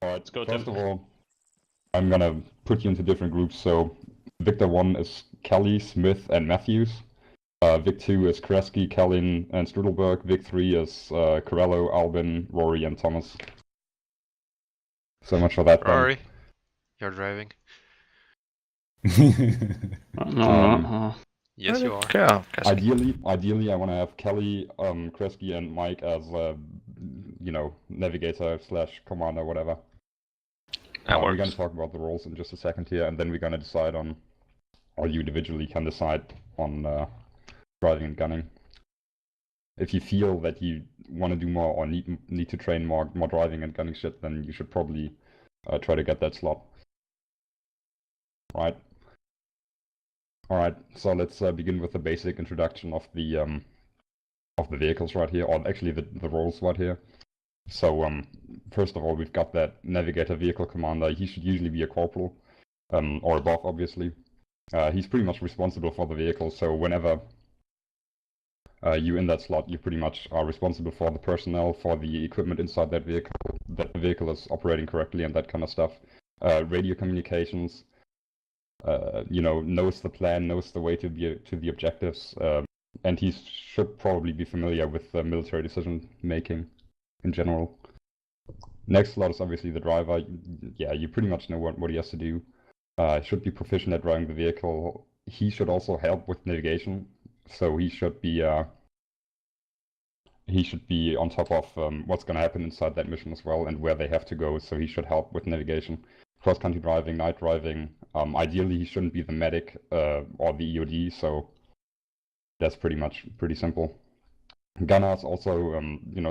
Alright, Let's go, first Tim. of all, I'm gonna put you into different groups. So Victor 1 is Kelly, Smith, and Matthews. Vic 2 is Kresge, Kellin, and Strudelberg. Vic 3 is Corello, Albin, Rory, and Thomas. So much for that Rory, you're driving. Yes, you are. Yeah, Ideally, I want to have Kelly, Kresge, and Mike as, navigator / commander, whatever. We're gonna talk about the roles in just a second here, and then we're gonna decide on, or you individually can decide on driving and gunning. If you feel that you want to do more or need to train more driving and gunning shit, then you should probably try to get that slot. Right. All right. So let's begin with the basic introduction of the vehicles right here, or actually the roles right here. So first of all, we've got that navigator vehicle commander. He should usually be a corporal, or above, obviously. He's pretty much responsible for the vehicle. So whenever you in that slot, you pretty much are responsible for the personnel, for the equipment inside that the vehicle is operating correctly, and that kind of stuff. Radio communications, knows the plan, knows the way to the objectives, and he should probably be familiar with military decision making in general. Next slot is obviously the driver. Yeah, you pretty much know what he has to do. Should be proficient at driving the vehicle. He should also help with navigation, so he should be on top of what's going to happen inside that mission as well and where they have to go. So he should help with navigation, cross-country driving, night driving. Ideally, he shouldn't be the medic or the EOD. So that's pretty simple. Gunners also,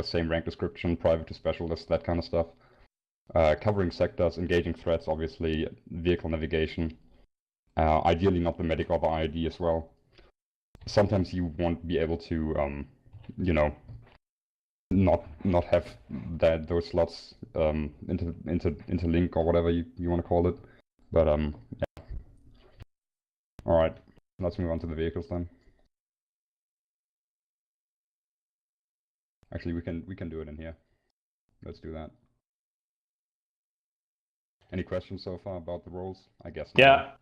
same rank description, private to specialist, that kind of stuff. Covering sectors, engaging threats, obviously, vehicle navigation. Ideally not the medic or the IED as well. Sometimes you won't be able to, not have those slots interlink or whatever you want to call it. But yeah. All right, let's move on to the vehicles then. Actually, we can do it in here. Let's do that. Any questions so far about the roles? I guess not.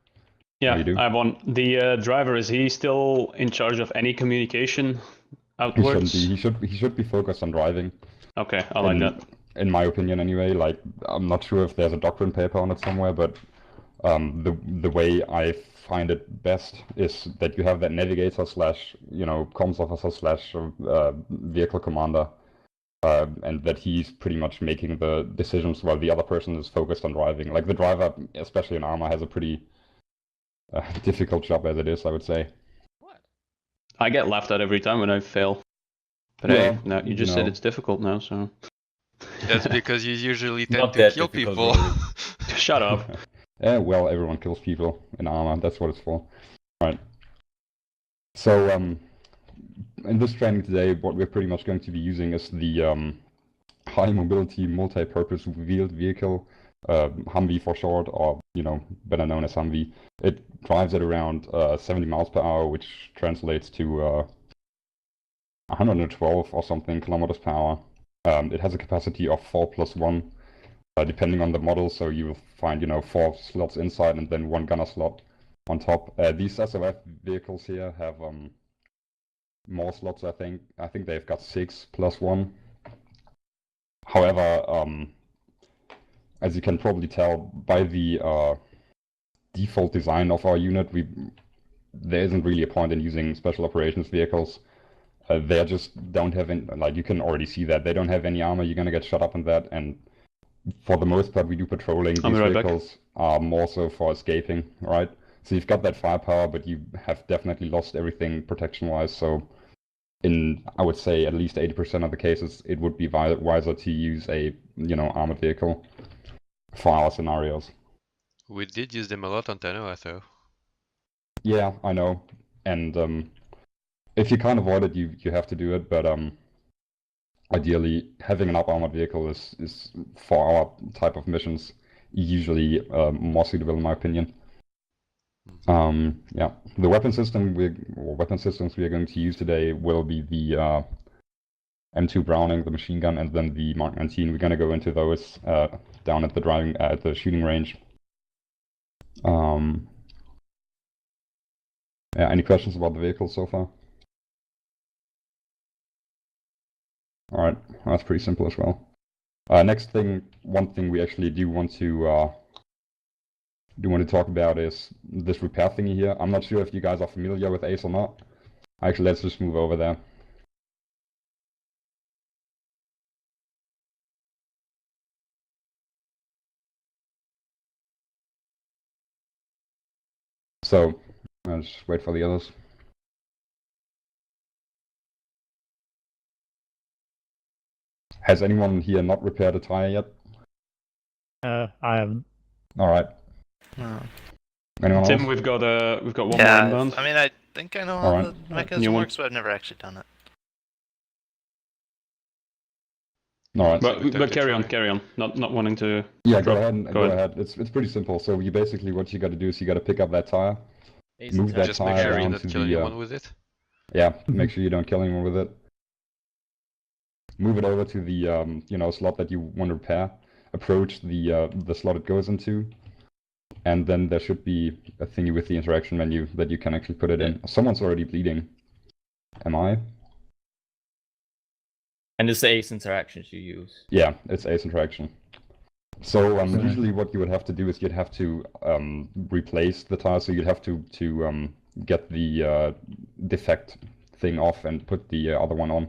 Yeah, you do? I have one. The driver, is he still in charge of any communication outwards? He should be focused on driving. Okay, I like that. In my opinion, anyway. Like, I'm not sure if there's a doctrine paper on it somewhere, but the way I find it best is that you have that navigator / comms officer / vehicle commander, and that he's pretty much making the decisions while the other person is focused on driving. Like, the driver, especially in armor, has a pretty difficult job as it is, I would say. What? I get laughed at every time when I fail. But Yeah, hey, now you just said it's difficult now, so... That's because you usually tend Not to that kill difficult, people. Shut up. Yeah, well, everyone kills people in armor. That's what it's for. Right. So, in this training today, what we're pretty much going to be using is the high mobility multi-purpose wheeled vehicle, Humvee for short, or better known as Humvee. It drives at around 70 miles per hour, which translates to 112 or something kilometers per hour. It has a capacity of 4+1, depending on the model. So you will find 4 slots inside and then 1 gunner slot on top. These SOF vehicles here have more slots. I think they've got 6+1. However, as you can probably tell by the default design of our unit, there isn't really a point in using special operations vehicles. They just don't have any, like, you can already see that they don't have any armor. You're gonna get shot up in that, and for the most part we do patrolling. These vehicles are more so for escaping, right? So you've got that firepower, but you have definitely lost everything protection-wise. So in, I would say, at least 80% of the cases, it would be wiser to use a armored vehicle for our scenarios. We did use them a lot on Tanoa, though. Yeah, I know, and if you can't avoid it, you have to do it. But ideally, having an up-armored vehicle is for our type of missions usually more suitable, in my opinion. Yeah, the weapons systems we are going to use today will be the M2 Browning, the machine gun, and then the Mark 19. We're gonna go into those down at the shooting range. Yeah, any questions about the vehicle so far? All right, that's pretty simple as well. Next thing, one thing we actually do want to talk about is this repair thingy here. I'm not sure if you guys are familiar with ACE or not. Actually, let's just move over there. So, I'll just wait for the others. Has anyone here not repaired a tire yet? I haven't. All right. No. Anyone Tim, else? we've got one more Yeah, inbound. I mean, I think I know All how right. the mechanism New one. works, but I've never actually done it. All right. That's a good time But to carry on, try. carry on. Not wanting to. Yeah, go Go ahead. ahead. Ahead. It's pretty simple. So you basically what you got to do is you got to pick up that tire, move that Just make tire sure you down not to kill the anyone with it. yeah. Make sure you don't kill anyone with it. Move it over to the slot that you want to repair. Approach the slot it goes into, and then there should be a thingy with the interaction menu that you can actually put it in. Someone's already bleeding. Am I? And it's the ACE interactions you use. Yeah, it's ACE interaction. So usually what you would have to do is you'd have to replace the tire. So you'd have to get the defect thing off and put the other one on.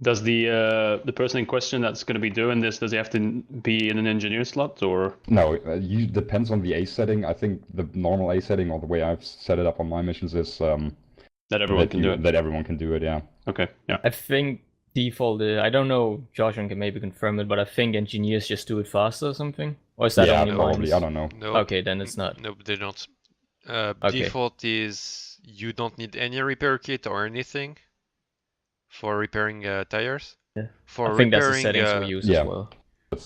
Does the person in question that's going to be doing this, does he have to be in an engineer slot or? No, it depends on the ACE setting. I think the normal ACE setting, or the way I've set it up on my missions, is That everyone can do it. That everyone can do it. Yeah. Okay. Yeah. I think default, I don't know, Josh can maybe confirm it, but I think engineers just do it faster or something. Or is that Yeah, only probably. mines? I don't know. No. Okay, then it's not. No, they don't. Okay. Default is you don't need any repair kit or anything for repairing tires. Yeah. For I think that's the repairing, settings we use yeah. as well.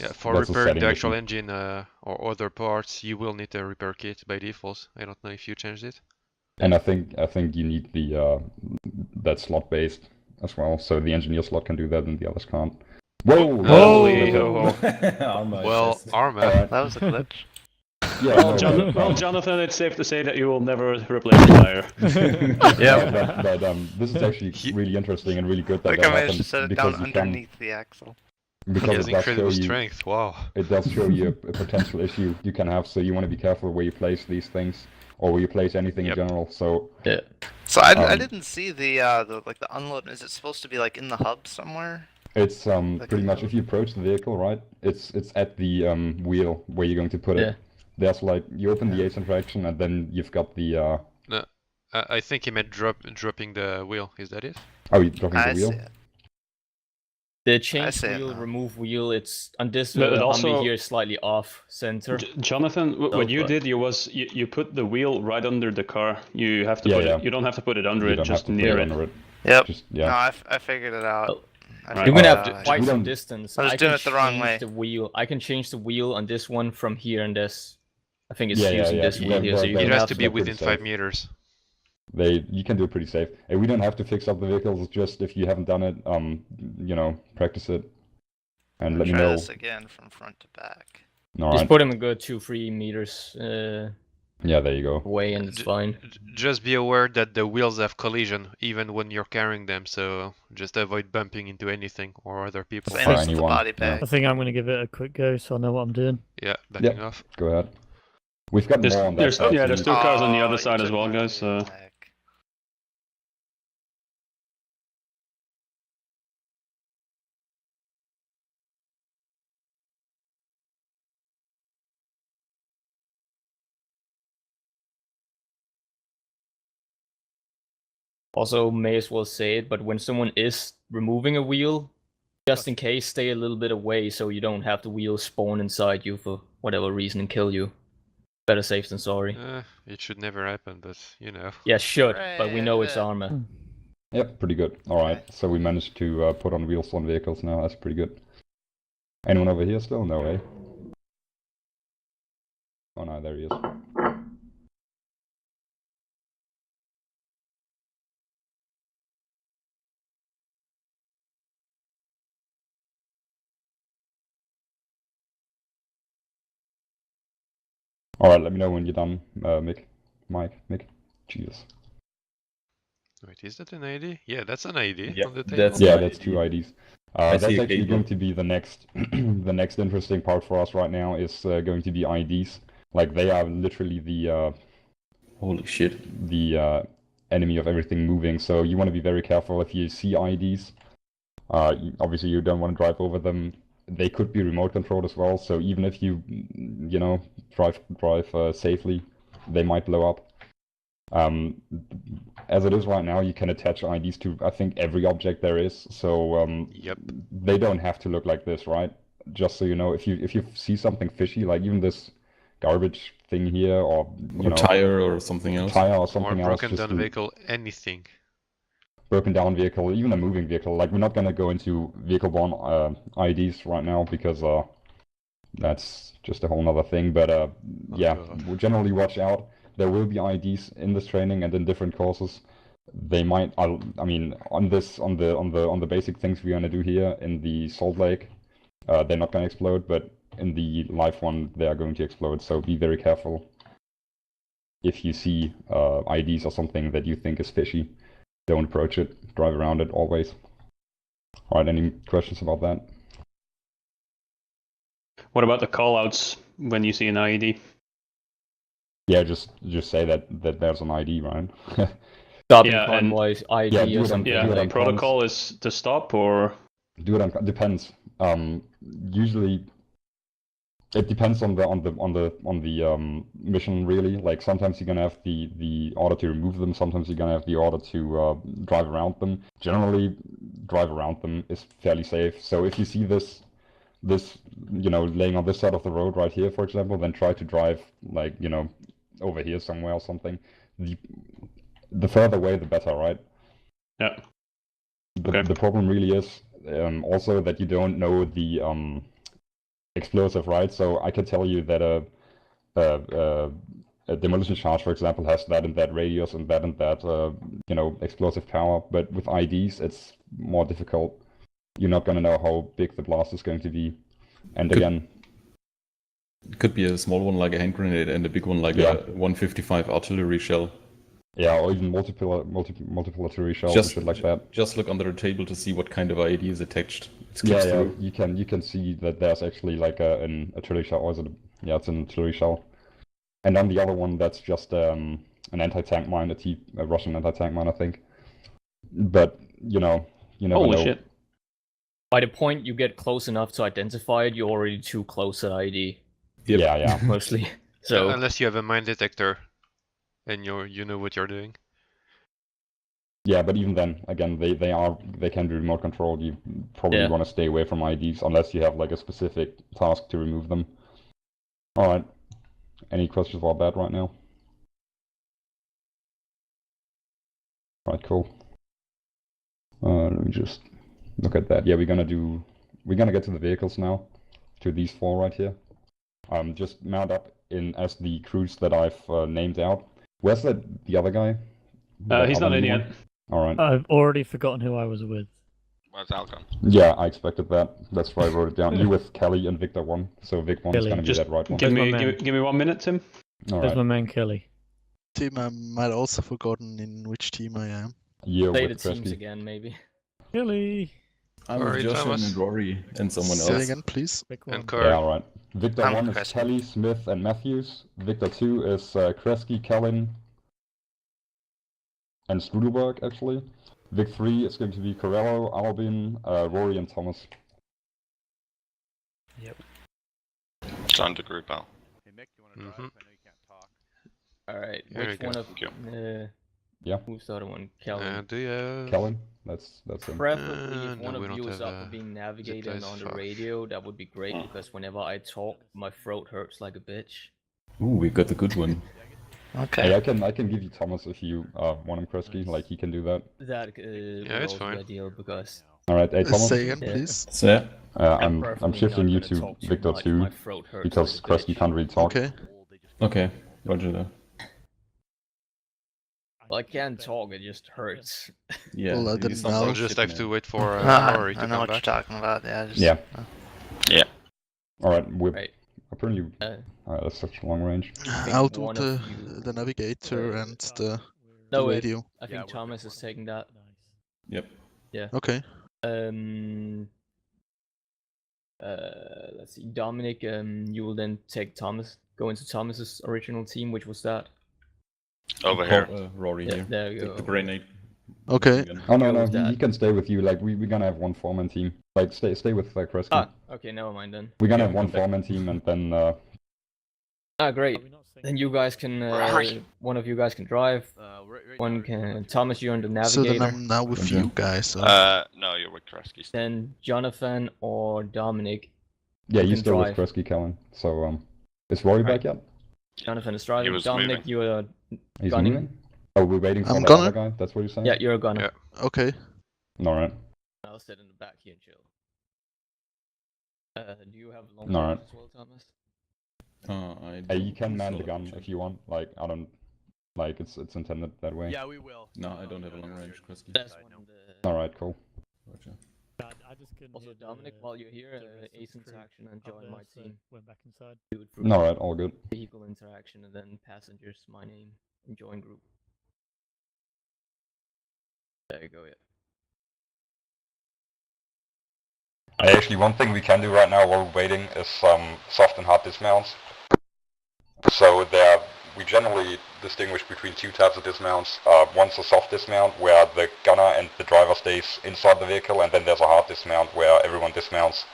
yeah, for That's a repairing setting the actual issue. engine or other parts, you will need a repair kit by default. I don't know if you changed it. And I think you need the that slot based as well. So the engineer slot can do that, and the others can't. Whoa! Holy ho ho. Armor Well, assist. Arma. Alright. That was a glitch. Yeah, Well, no, Well, Jonathan, it's safe to say that you will never replace a tire. Yeah. but this is actually really interesting and really good that Like that I managed to happened set it because down you can, underneath the axle. He because has it does show incredible you strength. Wow. it does show you a potential issue you can have. So you want to be careful where you place these things or where you place anything Yep. in general. So Yeah. So I Um, didn't see the unload. Is it supposed to be like in the hub somewhere? it's pretty much if you approach the vehicle, right? It's at the wheel where you're going to put Yeah. it. There's like you open the ACE interaction and then you've got the I think he meant dropping the wheel. Is that it? oh, you're dropping I the wheel. see it. The change see it wheel, now. remove wheel, it's on this But it Humvee also- here is slightly off center. Jonathan, what you but- did, you put the wheel right under the car. You have to Yeah, put yeah. it. You don't have to put it under You it, don't have just to put near it it. under it. Yep. Just No, yeah. I figured it out. Oh. I Right. You're figured gonna it have to out. quite We some don't- distance. I was can doing it the wrong change way. The wheel. I can change the wheel on this one from here and this. I think it's Yeah, yeah, using yeah. this Yeah, wheel here, so but you they It can has have to to be they're pretty within 5 safe. meters. You can do it pretty safe. And we don't have to fix up the vehicles. Just if you haven't done it, practice it and let me Try know. this again from front to back. All just right. put him a good 2-3 meters Yeah, there you go. away, and it's J- fine. Just be aware that the wheels have collision even when you're carrying them, so just avoid bumping into anything or other people. Same For as the anyone, body yeah. bag. I think I'm going to give it a quick go so I know what I'm doing. Yeah, backing off. Go ahead. We've got There's- more on that there's- side. yeah, so there's you- still cars on the other you side as took well, my guys. back. Also, may as well say it, but when someone is removing a wheel, just in case, stay a little bit away so you don't have the wheel spawn inside you for whatever reason and kill you. Better safe than sorry. It should never happen, but you know. Yeah, should, but we know it's Right. armor. Yep, pretty good. All right, so we managed to put on wheels on vehicles now. That's pretty good. Anyone over here still? No, eh? Oh no, there he is. All right, let me know when you're done, Mick. Jesus. Wait, is that an ID? Yeah, that's an ID Yep, on the table. that's- Yeah, an that's two ID. IDs. I That's see a actually cable. going to be the next, the next interesting part for us right now is going to be IDs. Like they are literally the Holy shit. enemy of everything moving. So you want to be very careful if you see IDs. Obviously you don't want to drive over them. They could be remote controlled as well. So even if you drive safely, they might blow up. As it is right now, you can attach IDs to I think every object there is. So Yep. they don't have to look like this, right? Just so you know, if you see something fishy, like even this garbage thing here, or Or tire or something else. tire or Or something else, broken just down vehicle, anything. broken down vehicle, even a moving vehicle. Like we're not gonna go into vehicle-borne IDs right now because that's just a whole nother thing. But yeah, God. we'll generally watch out. There will be IDs in this training and in different courses. They might. I mean, on the basic things we're gonna do here in the Salt Lake, they're not gonna explode. But in the live one, they are going to explode. So be very careful. If you see IDs or something that you think is fishy, don't approach it. Drive around it always. All right. Any questions about that? What about the callouts when you see an IED? Yeah, just say that there's an ID, right? Stopping Yeah, and- convoys, ID Yeah, do it or on- something. Yeah, do it the on protocol is to stop, or Do it on depends. Usually, it depends on the mission really. Like sometimes you're gonna have the order to remove them. Sometimes you're gonna have the order to drive around them. Generally, drive around them is fairly safe. So if you see this laying on this side of the road right here, for example, then try to drive like over here somewhere or something. The further away, the better, right? yeah. The problem really is also that you don't know the explosive, right? So I can tell you that a demolition charge, for example, has that and that radius and that explosive power. But with IDs, it's more difficult. You're not gonna know how big the blast is going to be. And again, It could be a small one like a hand grenade and a big one like Yeah. a 155 artillery shell. yeah, or even multiple artillery shells and shit like that. Just look under the table to see what kind of ID is attached. It skips Yeah, through. you can see that there's actually like an artillery shell, or is it? Yeah, it's an artillery shell. And on the other one, that's just an anti-tank mine, a Russian anti-tank mine, I think. But you never Holy know. shit. By the point you get close enough to identify it, you're already too close to ID, Yep. Yeah. mostly. So Unless you have a mine detector, and you know what you're doing. Yeah, but even then, again, they can be remote controlled. You probably Yeah. want to stay away from IDs unless you have like a specific task to remove them. All right. Any questions about that right now? All right, cool. Let me just look at that. Yeah, we're gonna get to the vehicles now, to these four right here. Just mount up in as the crews that I've named out. Where's the other guy? He's not in yet. All right. I've already forgotten who I was with. Where's Alcon? Yeah, I expected that. That's why I wrote it down. You with Kelly and Victor 1. So Vic 1 is Kelly. gonna be Just that right one. Give Where's my me man? give me 1 minute, Tim. All There's right. my man Kelly. Team, I might also forgotten in which team I am. You're play the with teams Kresge. again, maybe. Kelly. I'm Alright, with Josh Thomas. and Rory and someone Say else. again, please. Quick one. And Kurt. Yeah, all right. Victor I'm 1 is Kresge. Kelly, Smith, and Matthews. Victor 2 is Kresge, Kellen, and Strudelberg, actually. Vic 3 is going to be Corello, Albin, Rory, and Thomas. Join the group, Al. Hey Mick, you want to drive? Mhm. I know you can't talk. Alright, There which we one go. of Thank you. Yeah. who's the other one? Kelvin. Do you have... Kellen, that's him. Preferably if no, one we of don't you is have up a for being navigated and zip on the ties. radio, that would be great Hmm. because whenever I talk, my throat hurts like a bitch. Ooh, we got the good one. Okay. Hey, I can give you Thomas if you want him, Kresge. Like he can do that. That would it's also fine. be ideal because All right, hey Thomas. Say again, Yeah. please. So yeah, I'm preferably shifting not you gonna to talk too Victor much, 2 my throat hurts because like a Kresge bitch. can't really talk. Okay. okay, roger that. Well, I can talk, it just hurts. Yeah, Well, I you didn't sound know. We'll like just shit, have man. to wait for Ah, Rory to I know come what you're back. talking about. Yeah. Just, Yeah. Yeah. All right, we're Right. Apparently, that's such a long range. I'll do one of you- the navigator and the No, wait, radio. I think Thomas is taking that. Yep. Yeah. Okay. Let's see, Dominic. You will then take Thomas. Go into Thomas's original team, which was that. Over here. Rory Yeah, here. there you The go. grenade. Okay. Again. Oh no, Go no, with he that. can stay with you. Like we're gonna have one foreman team. Like stay with Kresge. Ah, okay, never mind then. We're gonna Yeah, have one come back. foreman team, and then Ah, great. Are we not saying Then you guys can. Rory. One of you guys can drive. One can. Thomas, you're on the So then navigator. I'm now with Okay. you guys. So. No, you're with Kresge. Then Jonathan or Dominic. yeah, you can still with drive. Kresge, Kellen. So is Rory back yet? Jonathan is driving. was Dominic, moving. you are. He's Gunning. moving. Oh, we're waiting for I'm that gunner. other guy. That's what you're saying? Yeah, you're a gunner. Yeah. Okay. All right. I'll sit in the back here and chill. Do you have long No. range as well, Thomas? I You can don't man know, the gun check. if you want. Like I don't. Like it's intended that way. Yeah, we will. No, I don't have a long range, Kresge. That's I know. one of the. All right, cool. Gotcha. I just couldn't Also, hear Dominic, while you're here, the rest of the Ace crew interaction and up join there, my so team. went back inside. Do it through All right, all good. vehicle interaction and then passengers, my name, and join group. There you go, yeah. Actually, one thing we can do right now while we're waiting is soft and hard dismounts. So we generally distinguish between two types of dismounts. One's a soft dismount where the gunner and the driver stays inside the vehicle, and then there's a hard dismount where everyone dismounts.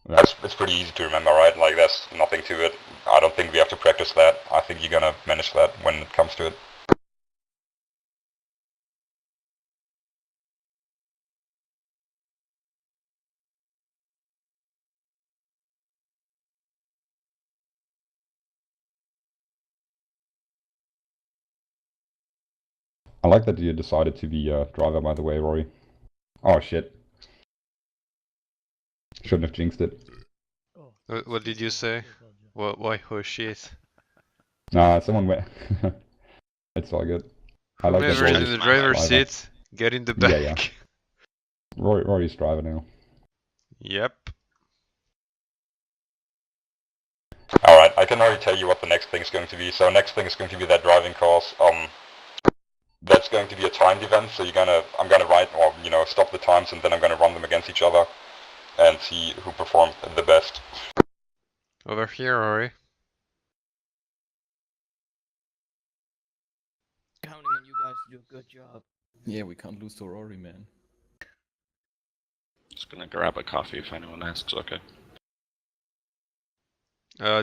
It's pretty easy to remember, right? Like there's nothing to it. I don't think we have to practice that. I think you're gonna manage that when it comes to it. I like that you decided to be a driver, by the way, Rory. Oh shit. Shouldn't have jinxed it. Oh, What did you say? What? Why? Oh shit. Nah, someone went. It's all good. I like that Whoever is in Rory's the driver's driver. seat, get in the back. Yeah, yeah. Rory's driver now. Yep. Alright, I can already tell you what the next thing is going to be. So next thing is going to be that driving course. That's going to be a timed event, so I'm gonna write, or stop the times, and then I'm gonna run them against each other and see who performed the best. Over here, Rory. Counting on you guys to do a good job. Yeah, we can't lose to Rory, man. Just gonna grab a coffee if anyone asks, okay.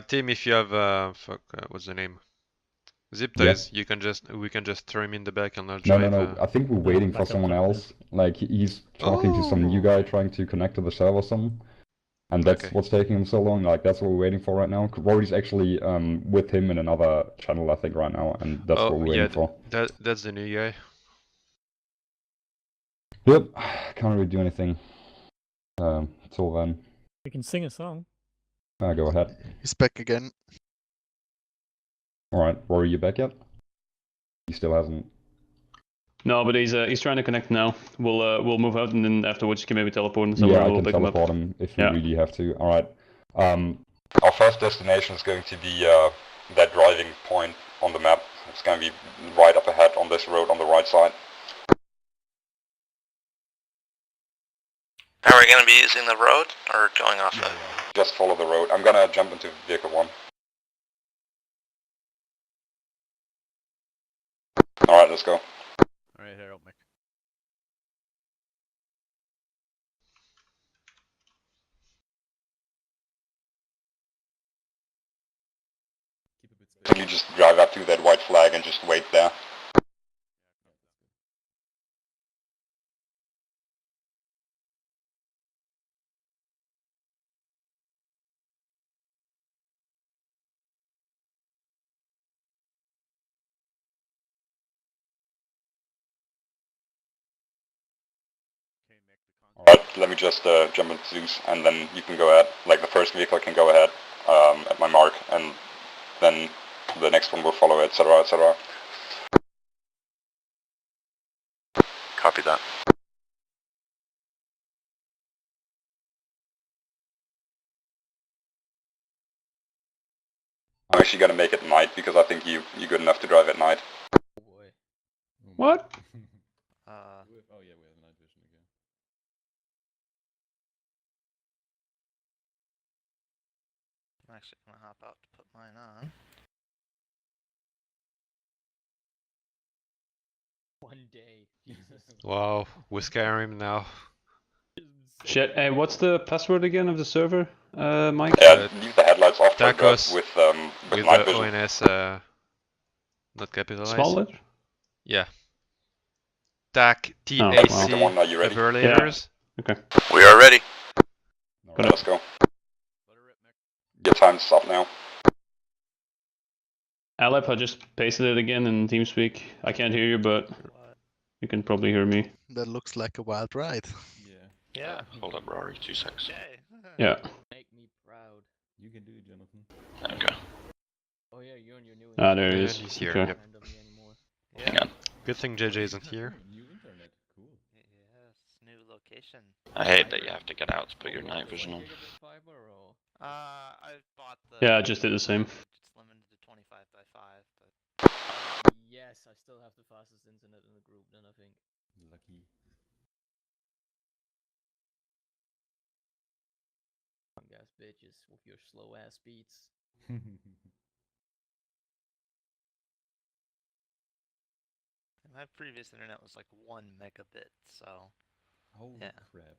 Team, if you have what's the name? Zip ties, we can just throw him in the back and I'll drive. No. I think we're waiting for backup someone drivers. else. Like he's talking to some new guy trying to connect to the server or something. And that's Okay. what's taking him so long. Like that's what we're waiting for right now. Rory's actually with him in another channel, I think, right now, and that's what we're waiting for. That's the new guy. Yep. Can't really do anything. Till then. We can sing a song. Go ahead. He's back again. Alright, Rory, you back yet? He still hasn't. No, but he's trying to connect now. We'll move out and then afterwards you can maybe teleport and Yeah, I we'll can pick him up. teleport him if we Yeah. really have to. Alright. Our first destination is going to be that driving point on the map. It's going to be right up ahead on this road on the right side. Are we gonna be using the road or going off it? Just follow the road. I'm gonna jump into vehicle 1. Alright, let's go. Alright, here, help me. Keep a bit space. You just drive up to that white flag and just wait there. Okay, Nick, the Alright, let me just jump into Zeus, and then you can go ahead. Like, the first vehicle can go ahead at my mark, and then the next one will follow, etc., etc. Copy that. actually gonna make it night because I think you're good enough to drive at night. Oh boy. What? Oh yeah, we have night vision again. I'm actually gonna hop out to put mine on. One day. Jesus. Wow, we're Skyrim now. Shit. Hey, what's the password again of the server, Mike? Yeah, leave the headlights off like that Tacos with With night the vision. ONS not capitalized. Small letter? Yeah. TAC Oh, TAC wow. Come on, are you ready? early Yeah. letters. Okay. We are ready. Alright, let's go. Let her rip, Mick. Your time's up now. Alep, I just pasted it again in TeamSpeak. I can't hear you, but you can probably hear me. That looks like a wild ride. Yeah, Yeah. Hold up, Rory, 2 seconds. Okay. Yeah. Make me proud. you can do it, Jonathan. Okay. Oh yeah, you're on your new Ah, there he Yeah, is. he's here, Okay. yep. randomly anymore. Hang on. Good thing JJ isn't here. New internet, cool. Yes, new location. I hate that you have to get out to put your night vision on. Fiber or... I bought the. Yeah, I just did the same. It's limited to 25 by 5, but. Yes, I still have the fastest internet in the group then I think. Lucky. Come on guys, bitches, with your slow ass speeds. My previous internet was like 1 megabit, so. Holy Yeah. crap.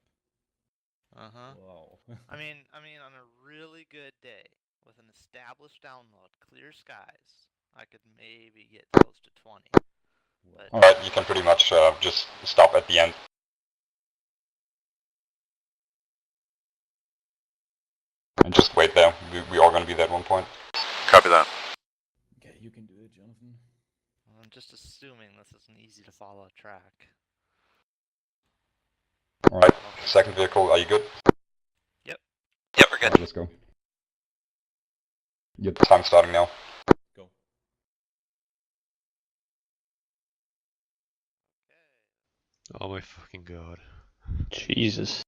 Uh-huh. Wow. I mean, on a really good day, with an established download, clear skies, I could maybe get close to 20. But Alright, you can pretty much just stop at the end. And just wait there. We are gonna be there at one point. Copy that. Okay, you can do it, Jonathan. I'm just assuming this is an easy to follow track. Alright, second vehicle, are you good? Yep, we're good. Alright, let's go. Your time's starting now. Go. Oh my fucking god. Jesus.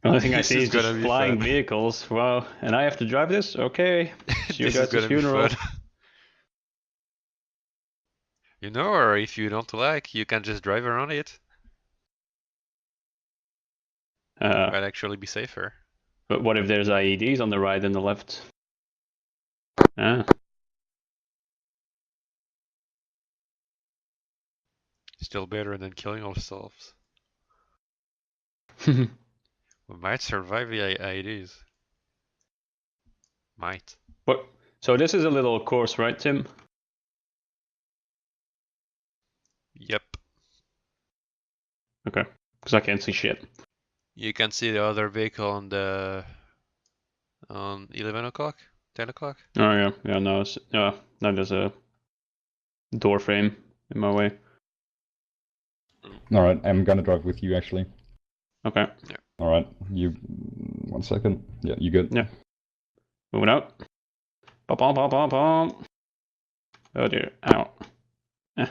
The only thing I This see is is just gonna be flying fun. vehicles. Wow. And I have to drive this? Okay. See you This is guys at gonna be funeral. fun. You know, or if you don't like, you can just drive around it. Might actually be safer. But what if there's IEDs on the right and the left? Ah. Still better than killing ourselves. We might survive the IEDs. Might. What? So this is a little course, right, Tim? Yep. Okay. Because I can't see shit. You can see the other vehicle on the... on 11 o'clock? 10 o'clock? Oh yeah. Yeah, no, it's, no, there's a door frame in my way. Alright, I'm gonna drive with you actually. Okay. Alright, you... 1 second. Yeah, you good? Yeah. Moving out. Bum, bum, bum, bum, bum. Oh dear. Ow. Eh.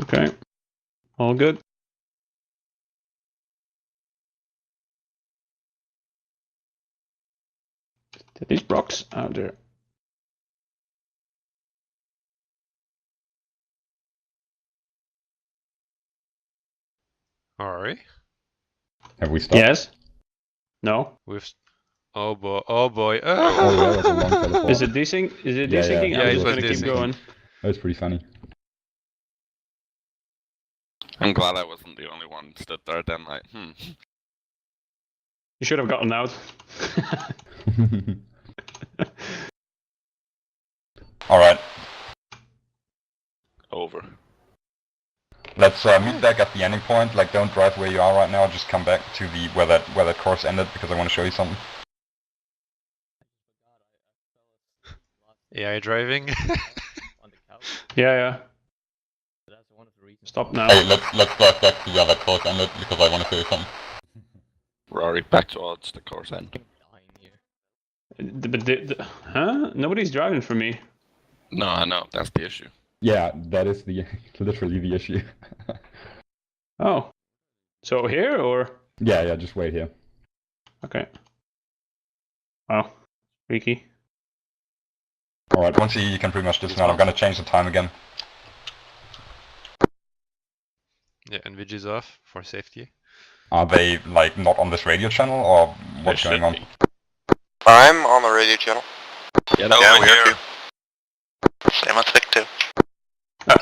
Okay. All good. Did these rocks out there? Alright. Have we stopped? Yes. No. We've... Oh boy. Oh boy. Oh yeah, that's a long teleport. Is it desync? Is it Yeah, desyncing? yeah, I'm it just was gonna keep desync. going. That was pretty funny. I'm glad I wasn't the only one stood there then, like, You should have gotten out. Alright, Over. let's meet back at the ending point. Like, don't drive where you are right now, just come back to the where that course ended, because I want to show you something. AI driving. On the couch. Yeah, yeah. That's one of the reasons. Stop now. Hey, let's drive back to where that course ended, because I want to show you something. Rory, back to odds, the course end. Dying here. But huh? Nobody's driving for me. No, I know, that's the issue. Yeah, that is the literally the issue. Oh. So here or? Yeah, just wait here. Okay. Wow. Freaky. Alright, once you can pretty much dismount, I'm gonna change the time again. Yeah, and Vig is off for safety. Are they, like, not on this radio channel, or what's going on? I'm on the radio channel. Yeah, Yeah, we are too. Same on Stick too.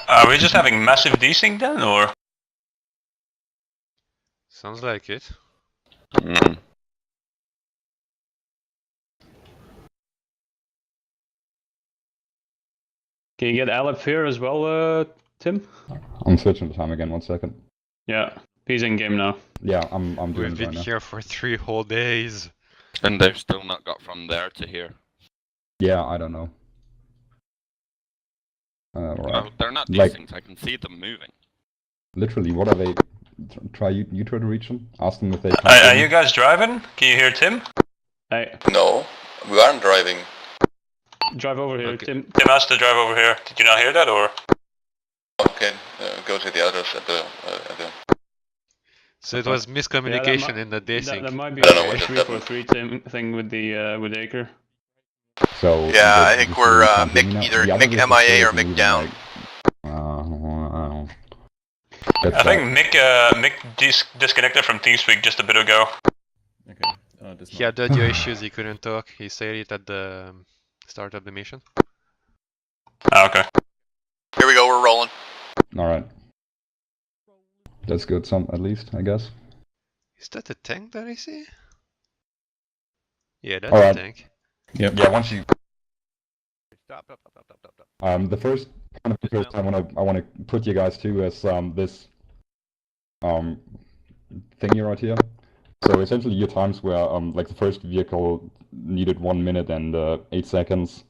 Are we just having massive desync then, or? Sounds like it. Mm. Can you get Aleph here as well, Tim? I'm switching the time again, 1 second. Yeah, he's in game now. Yeah, I'm doing We've it right been now. here for 3 whole days. And they've still not got from there to here. Yeah, I don't know. Oh, Right. they're not Like- desyncs, I can see them moving. Literally, what are they? Try you try to reach them. Ask them if they. Are you guys driving? Can you hear Tim? Hey, No, we aren't driving. drive over here, Okay. Tim. Tim has to drive over here. Did you not hear that, or? Okay, go to the others at the. So it was miscommunication in the desync. That might be I don't know a what just 343 thing with the with Acre. So. Yeah, I the- think the we're series can't hear Mick me now. either The other Mick is MIA or moving, Mick down. like, I think Mick disconnected from TeamSpeak just a bit ago. Okay. He had audio issues, he couldn't talk. He said it at the start of the mission. Okay. Here we go, we're rolling. Alright. That's good, some at least, I guess. Is that a tank that I see? Yeah, that's Alright. a tank. Yep. Yeah, once you. Stop. The first kind of interest I wanna put you guys to is this thingy right here. So essentially your times were like the first vehicle needed 1 minute and 8 seconds.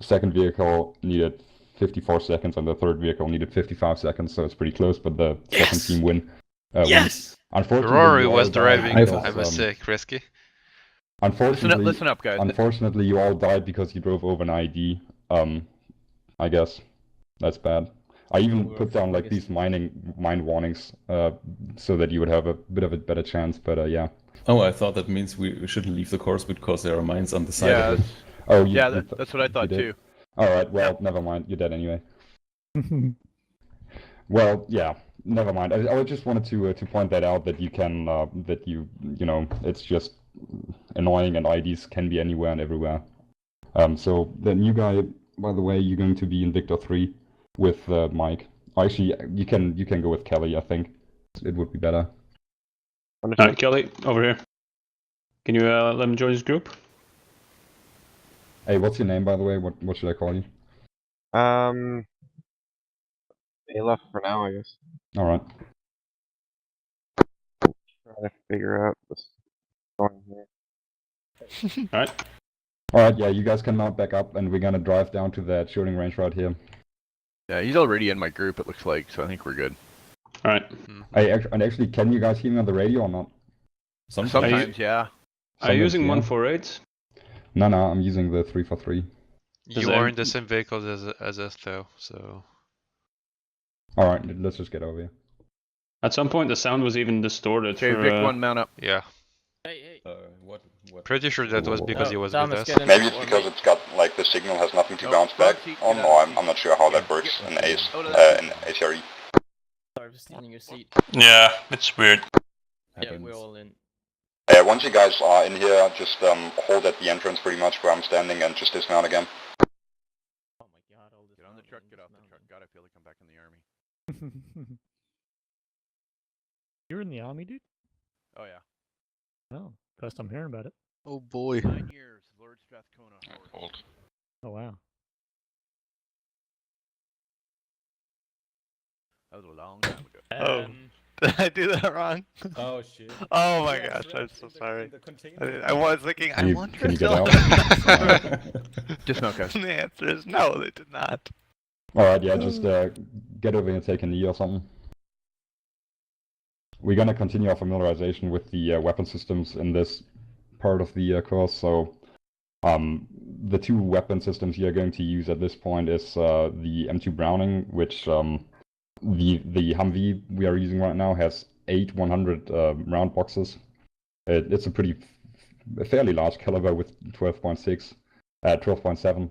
Second vehicle needed 54 seconds and the third vehicle needed 55 seconds, so it's pretty close, but the second team win. Yes! Unfortunately, Rory you all was died driving, because, I must say, risky. Unfortunately, Listen up, guys. Unfortunately, you all died because you drove over an ID. I guess that's bad. I even put down like these mine warnings, so that you would have a bit of a better chance. But yeah. Oh, I thought that means we shouldn't leave the course because there are mines on the side Yeah, of it. Oh, that's what I thought did? too. All right. Well, never mind. You're dead anyway. Well, yeah. Never mind. I just wanted to point that out, that you can that you know, it's just annoying and IDs can be anywhere and everywhere. So the new guy, by the way, you're going to be in Victor 3 with Mike. Actually, you can go with Kelly. I think it would be better. Alright, Kelly, over here. Can you let him join his group? Hey, what's your name, by the way? What should I call you? Ayla for now, I guess. All right. Trying to figure out what's going here. Alright. All right. Yeah, you guys can mount back up, and we're gonna drive down to that shooting range right here. Yeah, he's already in my group, it looks like, so I think we're good. Alright. And actually, can you guys hear me on the radio or not? Sometimes, yeah. Are you using yeah. 148? No, I'm using the 343. You are in the same vehicles as us though, so... All right, let's just get over here. At some point, the sound was even distorted. Okay, for, Vic 1, mount up. Yeah. Hey. What? Pretty sure that was because he was Thomas, with get us. in. Maybe it's because it's got, like, the signal has nothing to Oh, bounce back Bugsy, on, get or out. I'm not sure how that works in ACE, Oh, that's- in ACRE. Sorry for stealing your seat. Yeah, it's weird. Yeah, Happens. we're all in. Once you guys are in here, just hold at the entrance pretty much where I'm standing and just dismount again. Oh my god, all this. Get on the truck, get off the truck. God, I feel like I'm back in the army. You're in the army, dude? Oh yeah. Oh, first I'm hearing about it. Oh boy. 9 years, Lord Strathcona. Hold. Oh wow. That was a long time ago. Oh, did I do that wrong? Oh shit. Oh my gosh, I'm so sorry. I was thinking, I wonder Can you if get they'll- out? Just no, guys. The answer is no, they did not. All right, yeah, just get over here and take a knee or something. We're gonna continue our familiarization with the weapon systems in this part of the course. So, the two weapon systems you're going to use at this point is the M2 Browning, which the Humvee we are using right now has 8 100 round boxes. It's a pretty a fairly large caliber with 12.7.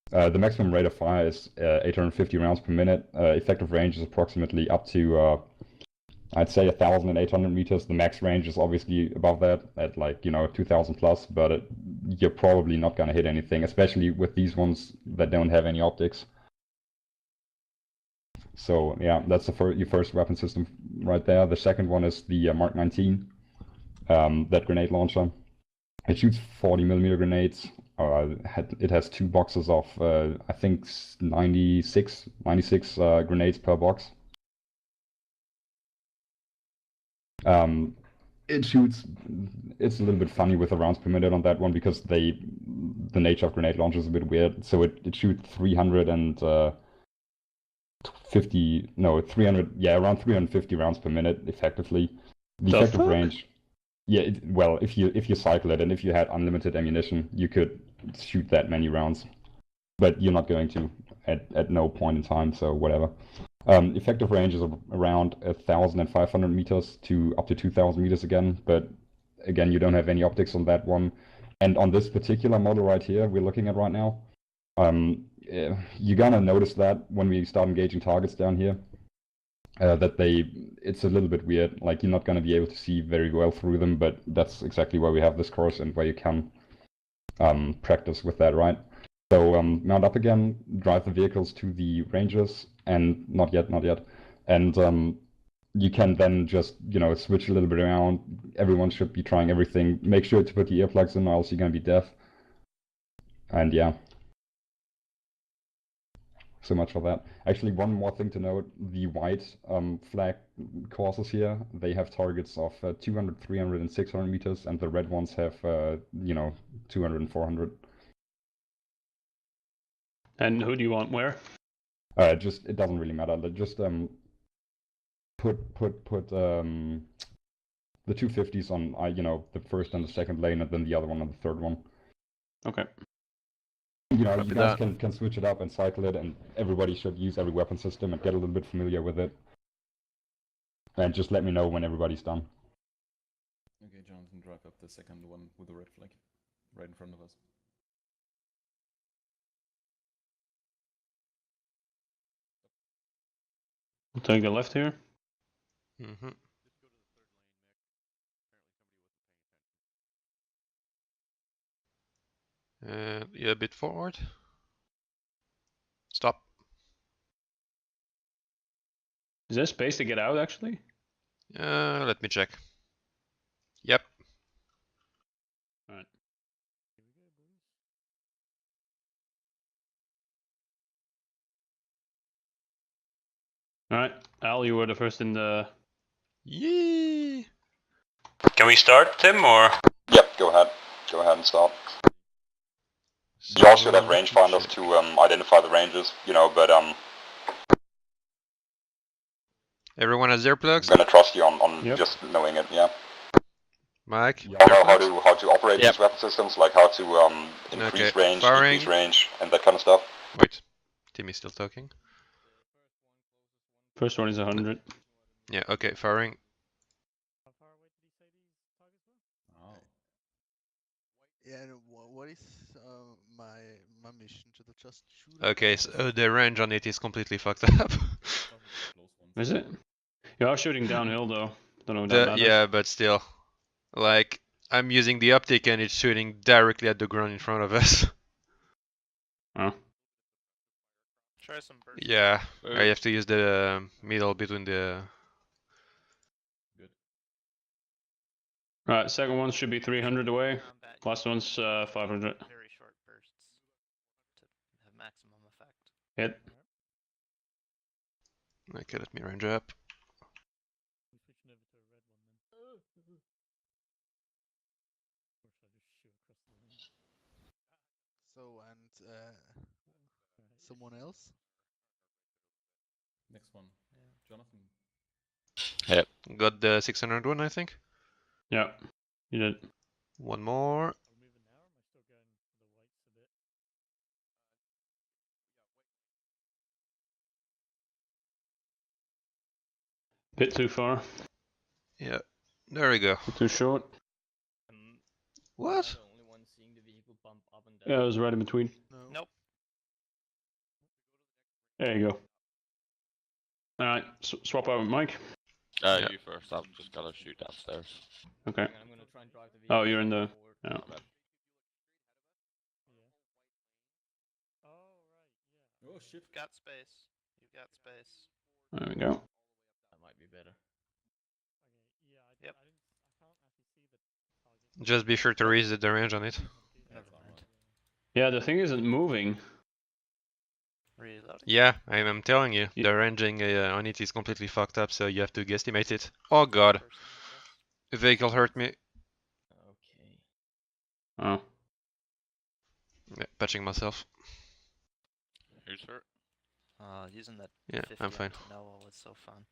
The maximum rate of fire is 850 rounds per minute. Effective range is approximately up to I'd say 1,800 meters. The max range is obviously above that at 2,000 plus, but you're probably not gonna hit anything, especially with these ones that don't have any optics. So yeah, that's your first weapon system right there. The second one is the Mark 19, that grenade launcher. It shoots 40mm grenades. It has 2 boxes of I think 96 grenades per box. It shoots. It's a little bit funny with the rounds per minute on that one because the nature of grenade launcher is a bit weird. So it shoots 300 around 350 rounds per minute effectively. The effective range. Yeah, well, if you cycle it and if you had unlimited ammunition, you could shoot that many rounds, but you're not going to at no point in time. So whatever. Effective range is around 1,500 meters to up to 2,000 meters again, but again, you don't have any optics on that one. And on this particular model right here, we're looking at right now, you're gonna notice that when we start engaging targets down here, that it's a little bit weird. Like, you're not gonna be able to see very well through them, but that's exactly why we have this course and where you can practice with that, right? So mount up again, drive the vehicles to the ranges, and not yet. And you can then just, switch a little bit around. Everyone should be trying everything. Make sure to put the earplugs in, or else you're gonna be deaf. And yeah. So much for that. Actually, one more thing to note, the white flag courses here, they have targets of 200, 300, and 600 meters, and the red ones have, 200 and 400. And who do you want where? It doesn't really matter. Just put the 250s on the first and the second lane, and then the other one on the third one. Okay. You guys can switch it up and cycle it, and everybody should use every weapon system and get a little bit familiar with it. And just let me know when everybody's done. Okay, Jonathan, drive up the second one with the red flag, right in front of us. We'll take a left here. Mm-hmm. Yeah, a bit forward. Stop. Is there space to get out, actually? Let me check. Yep. Alright. Alright, Al, you were the first in the... Yee! Can we start, Tim, or? Yep, go ahead. Go ahead and start. You also have rangefinders to identify the ranges, but Everyone has their plugs? I'm gonna trust you on just knowing it, yeah. Mike? You know how to operate these weapon systems, like how to increase range, decrease range, and that kind of stuff. Wait, Timmy's still talking. First one is 100. Yeah, okay, firing. Oh. Yeah, what is my mission to just shoot? Okay, so the range on it is completely fucked up. Is it? You are shooting downhill though. Don't know if that matters. Yeah, but still. Like, I'm using the optic and it's shooting directly at the ground in front of us. Oh. Try some burst. Yeah, I have to use the middle between the... Right, second one should be 300 away. Last one's 500. Very short bursts to have maximum effect. Hit. Okay, let me range up. So, and someone else? Next one. Jonathan. Yep. Got the 600 one, I think. Yeah, you did. One more. Bit too far. Yeah, there we go. Bit too short. What? The only one seeing the vehicle bump up and down. Yeah, it was right in between. No. Nope. There you go. Alright, swap out with Mike. Yeah. You first. I've just gotta shoot downstairs. Okay. I'm gonna try and drive the vehicle. Oh, you're in the... forward. Yeah. Oh, right, yeah. Oh shit. You've got space. You've got space. There we go. That might be better. Okay, yeah, Yep. I can't actually see the target. Just be sure to reset the range on it. Never mind. Yeah, the thing isn't moving. Reloading. Yeah, I'm telling you, Yeah. the ranging on it is completely fucked up, so you have to guesstimate it. Oh god, Person, I guess. the vehicle hurt me. Okay. Oh. Yeah, patching myself. Who's hurt? Using that Yeah, 50 I'm fine. onto Noah was so fun.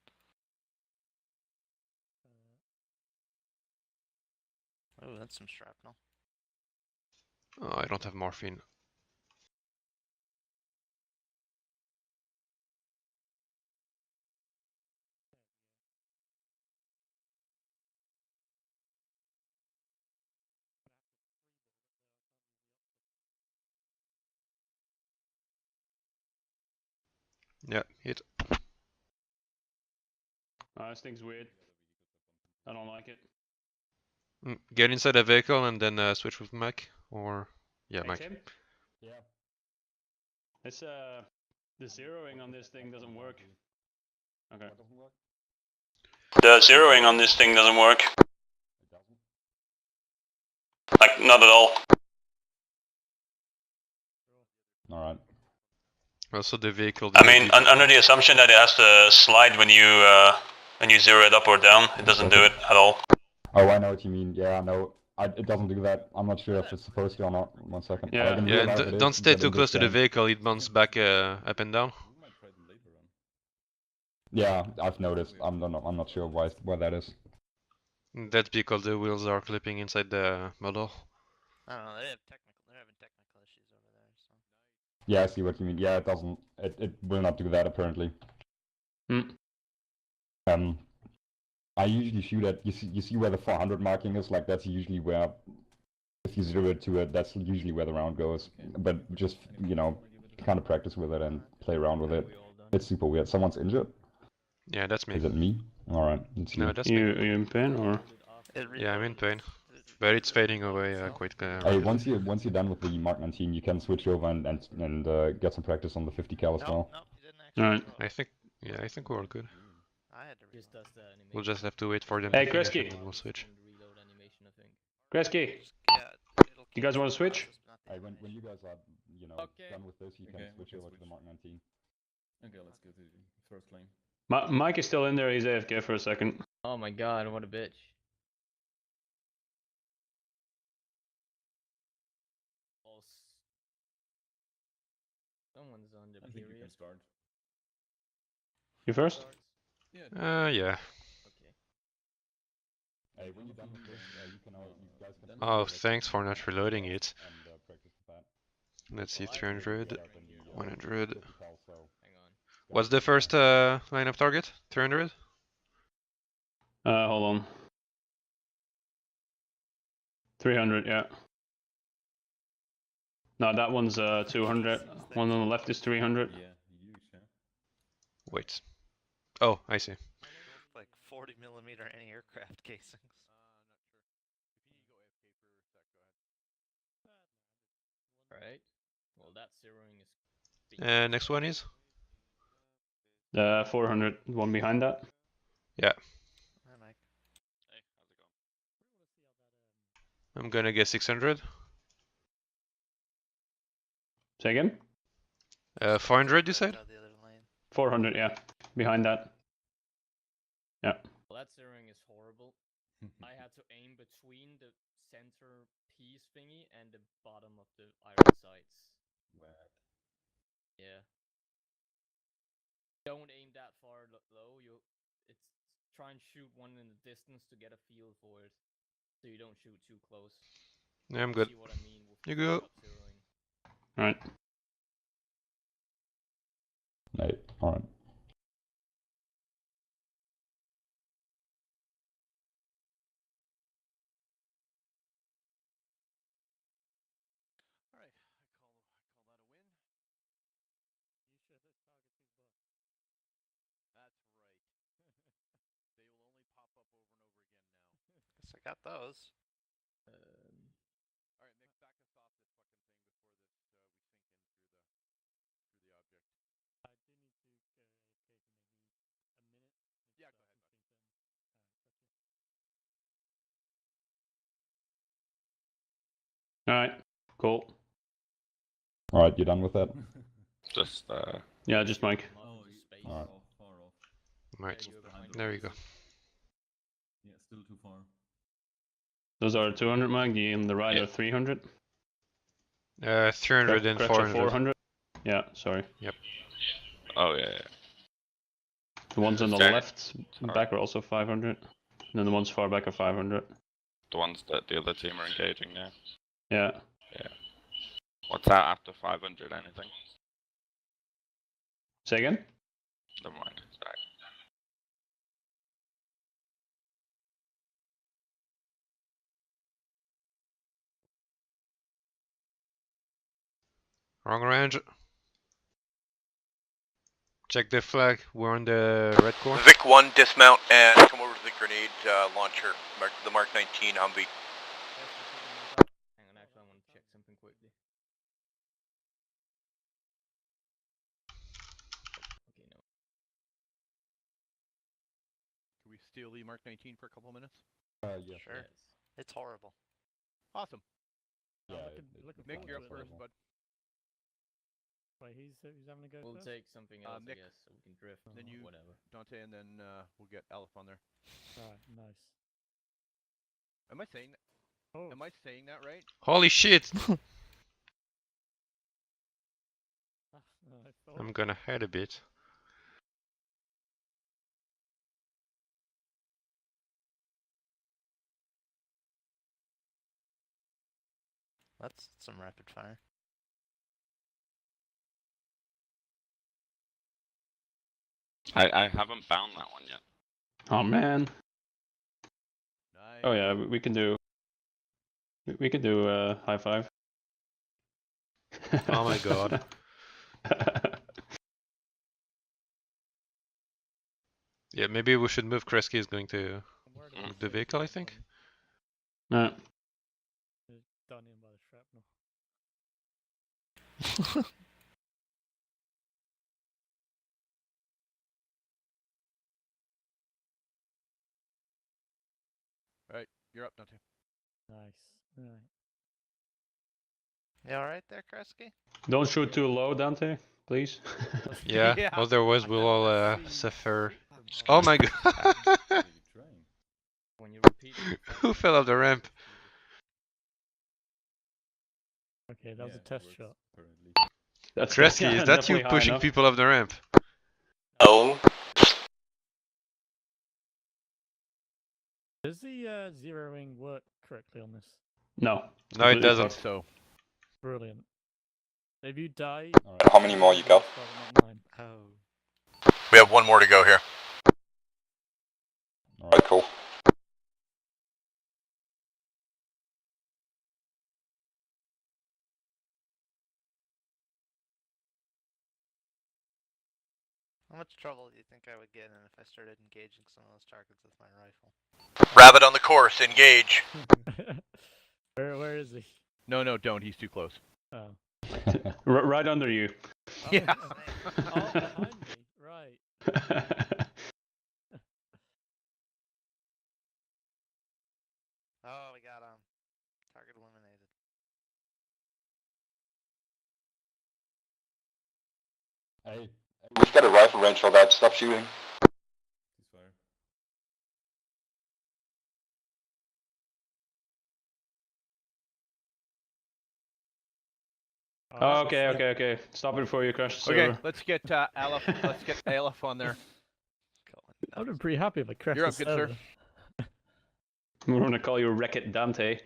Oh, that's some shrapnel. Oh, I don't have morphine. Yeah, hit. This thing's weird. I don't like it. Get inside the vehicle and then switch with Mac, or... Yeah, Hey, Mac. Tim? Yeah. It's, the zeroing on this thing doesn't work. Okay. What doesn't work? The zeroing on this thing doesn't work. It doesn't. Like, not at all. Alright. Also the vehicle... I mean, under the assumption that it has to slide when you zero it up or down, it doesn't do it at all. Oh, I know what you mean. Yeah, no, it doesn't do that. I'm not sure if it's supposed to or not. 1 second. Yeah. I didn't Yeah, realize and it don't is, stay but too in close this to the game- vehicle, it bounces back up and down. We might try them later on. Yeah, I've noticed. I'm not sure why that is. That's because the wheels are clipping inside the model. I don't know. They're having technical issues over there. So. Yeah, I see what you mean. Yeah, it doesn't. It will not do that apparently. Hmm. I usually shoot at you see where the 400 marking is. Like that's usually where if you zero it to it, that's usually where the round goes. But just kind of practice with it and play around with it. It's super weird. Someone's injured. Yeah, that's me. Is it me? All right, it's you. No, that's You me. in pain or? Yeah, I'm in pain. But it's fading away quite Hey, rapidly. once you're done with the Mark 19, you can switch over and get some practice on the 50 cal as well. Nope, you didn't actually Alright. throw it. I think we're all good. I had to Just reload. does the animation. We'll just have to wait for them Hey, to finish Kresge. and we'll switch. Reload animation, I think. Kresge, Yeah, it'll you guys keep wanna the switch? process, but not the Hey, when animation. you guys are Okay. done with this, you can Okay, we switch can over to the switch. Mark 19. Okay, let's go to the first lane. Mike is still in there. He's AFK for a second. Oh my god, what a bitch. Someone's on the I think you period. can start. You first? Yeah. Yeah. Okay. Hey, when you're done with this, you guys can. Oh, thanks for not reloading it. And practice with that. Let's see, Well, I 300, Yeah, then you, 100. 50 cal, so Hang on. What's the first line of target? 300? Hold on. 300, yeah. No, that one's 200. One on the left is 300. Yeah, huge, yeah. Wait. Oh, I see. Like 40mm anti-aircraft casings. Right. Well, that zeroing is. Next one is? The 400, one behind that. Yeah. Hi, Mike. Hey, how's it going? I'm gonna get 600. Say again? 400 you said? Out the other lane. 400, yeah. Behind that. Yeah. Well, that zeroing is horrible. I had to aim between the center piece thingy and the bottom of the iron sights. Yeah. Don't aim that far low. It's try and shoot one in the distance to get a feel for it, so you don't shoot too close. Yeah, I'm good. See what I mean with You go. zeroing. Alright. Alright. Guess I got those. Alright, Nick, back us off this fucking thing before this we sink in through the object. I do need to go occasionally maybe a minute. Yeah, go ahead, bud. Alright, cool. Alright, you done with that? Just Yeah, just Mike. Oh, Space. Alright. far off. Right. Yeah, you're behind There the you go. Yeah, still too far. Those are 200 Mike, the on the right Yeah. are 300. 300 and Correct, 400. 400. Yeah, sorry. oh yeah. The ones on the Sorry. left back are also 500. And then the ones far back are 500. The ones that the other team are engaging now. Yeah. What's that after 500? Anything? Say again? Never mind. Sorry. Wrong range. Check the flag. We're on the red core. Vic 1, dismount and come over to the grenade launcher, the Mark 19 Humvee. Hang on, actually, I want to check something quickly. Okay, no. Can we steal the Mark 19 for a couple minutes? Yeah. Sure. Yes. It's horrible. Awesome. Yeah, looking Nick, forward you're to up it. first, bud. Wait, who's having a go We'll first? take something else, Nick. I guess, so we can drift. Then or you- whatever. Dante, and then we'll get Aleph on there. Right, nice. Am I saying that? Oh, Am I saying that right? Holy shit! I thought I'm gonna head a bit. That's some rapid fire. I haven't found that one yet. Oh man. Nice. Oh yeah, we can do. We can do high five. Oh my god. Yeah, maybe we should move. Kresge is going to where move the vehicle, I think. No. done in by the shrapnel. Alright, you're up, Dante. Nice. Right. You alright there, Kresge? Don't shoot too low, Dante, please. Yeah, Yeah. otherwise we'll all Let's see suffer. shape Oh my god! Really trying. When you repeat it, Who fell off the ramp? Okay, that was Yeah, a test works, shot. Apparently. That's Kresge, yeah, is that you definitely high pushing enough. people off the ramp? Oh. Does the zeroing work correctly on this? No. No, it completely doesn't. fucked. So, Brilliant. If you die, How many more you got? not mine. Oh. we have one more to go here. Alright, cool. How much trouble do you think I would get in if I started engaging some of those targets with my rifle? Rabbit on the course, engage. Where is he? No, don't. He's too close. Oh. Right under you. Oh, Yeah. oh, behind me. Right. Oh, we got target eliminated. Hey, We've got a rifle range for that. Stop shooting. Ceasefire. Oh, okay. Stop it before you crash the Okay, server. let's get Aleph. Let's get Aleph on there. I'd have been pretty happy if I crashed You're the up, good sir. server. We're gonna call you Wreck-It Dante.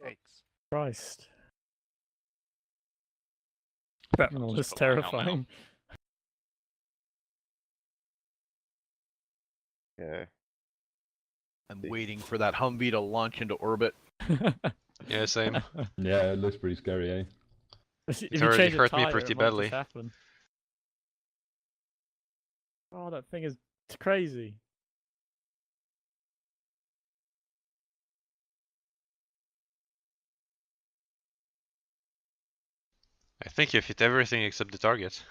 Yikes. Christ. I'll Shrapnel just is put my helmet on. terrifying. Okay. I'm waiting for that Humvee to launch into orbit. Yeah, same. Yeah, it looks pretty scary, eh? If It you already change a hurt me tire, pretty it might just badly. happen. Oh, that thing is crazy. I think you've hit everything except the target.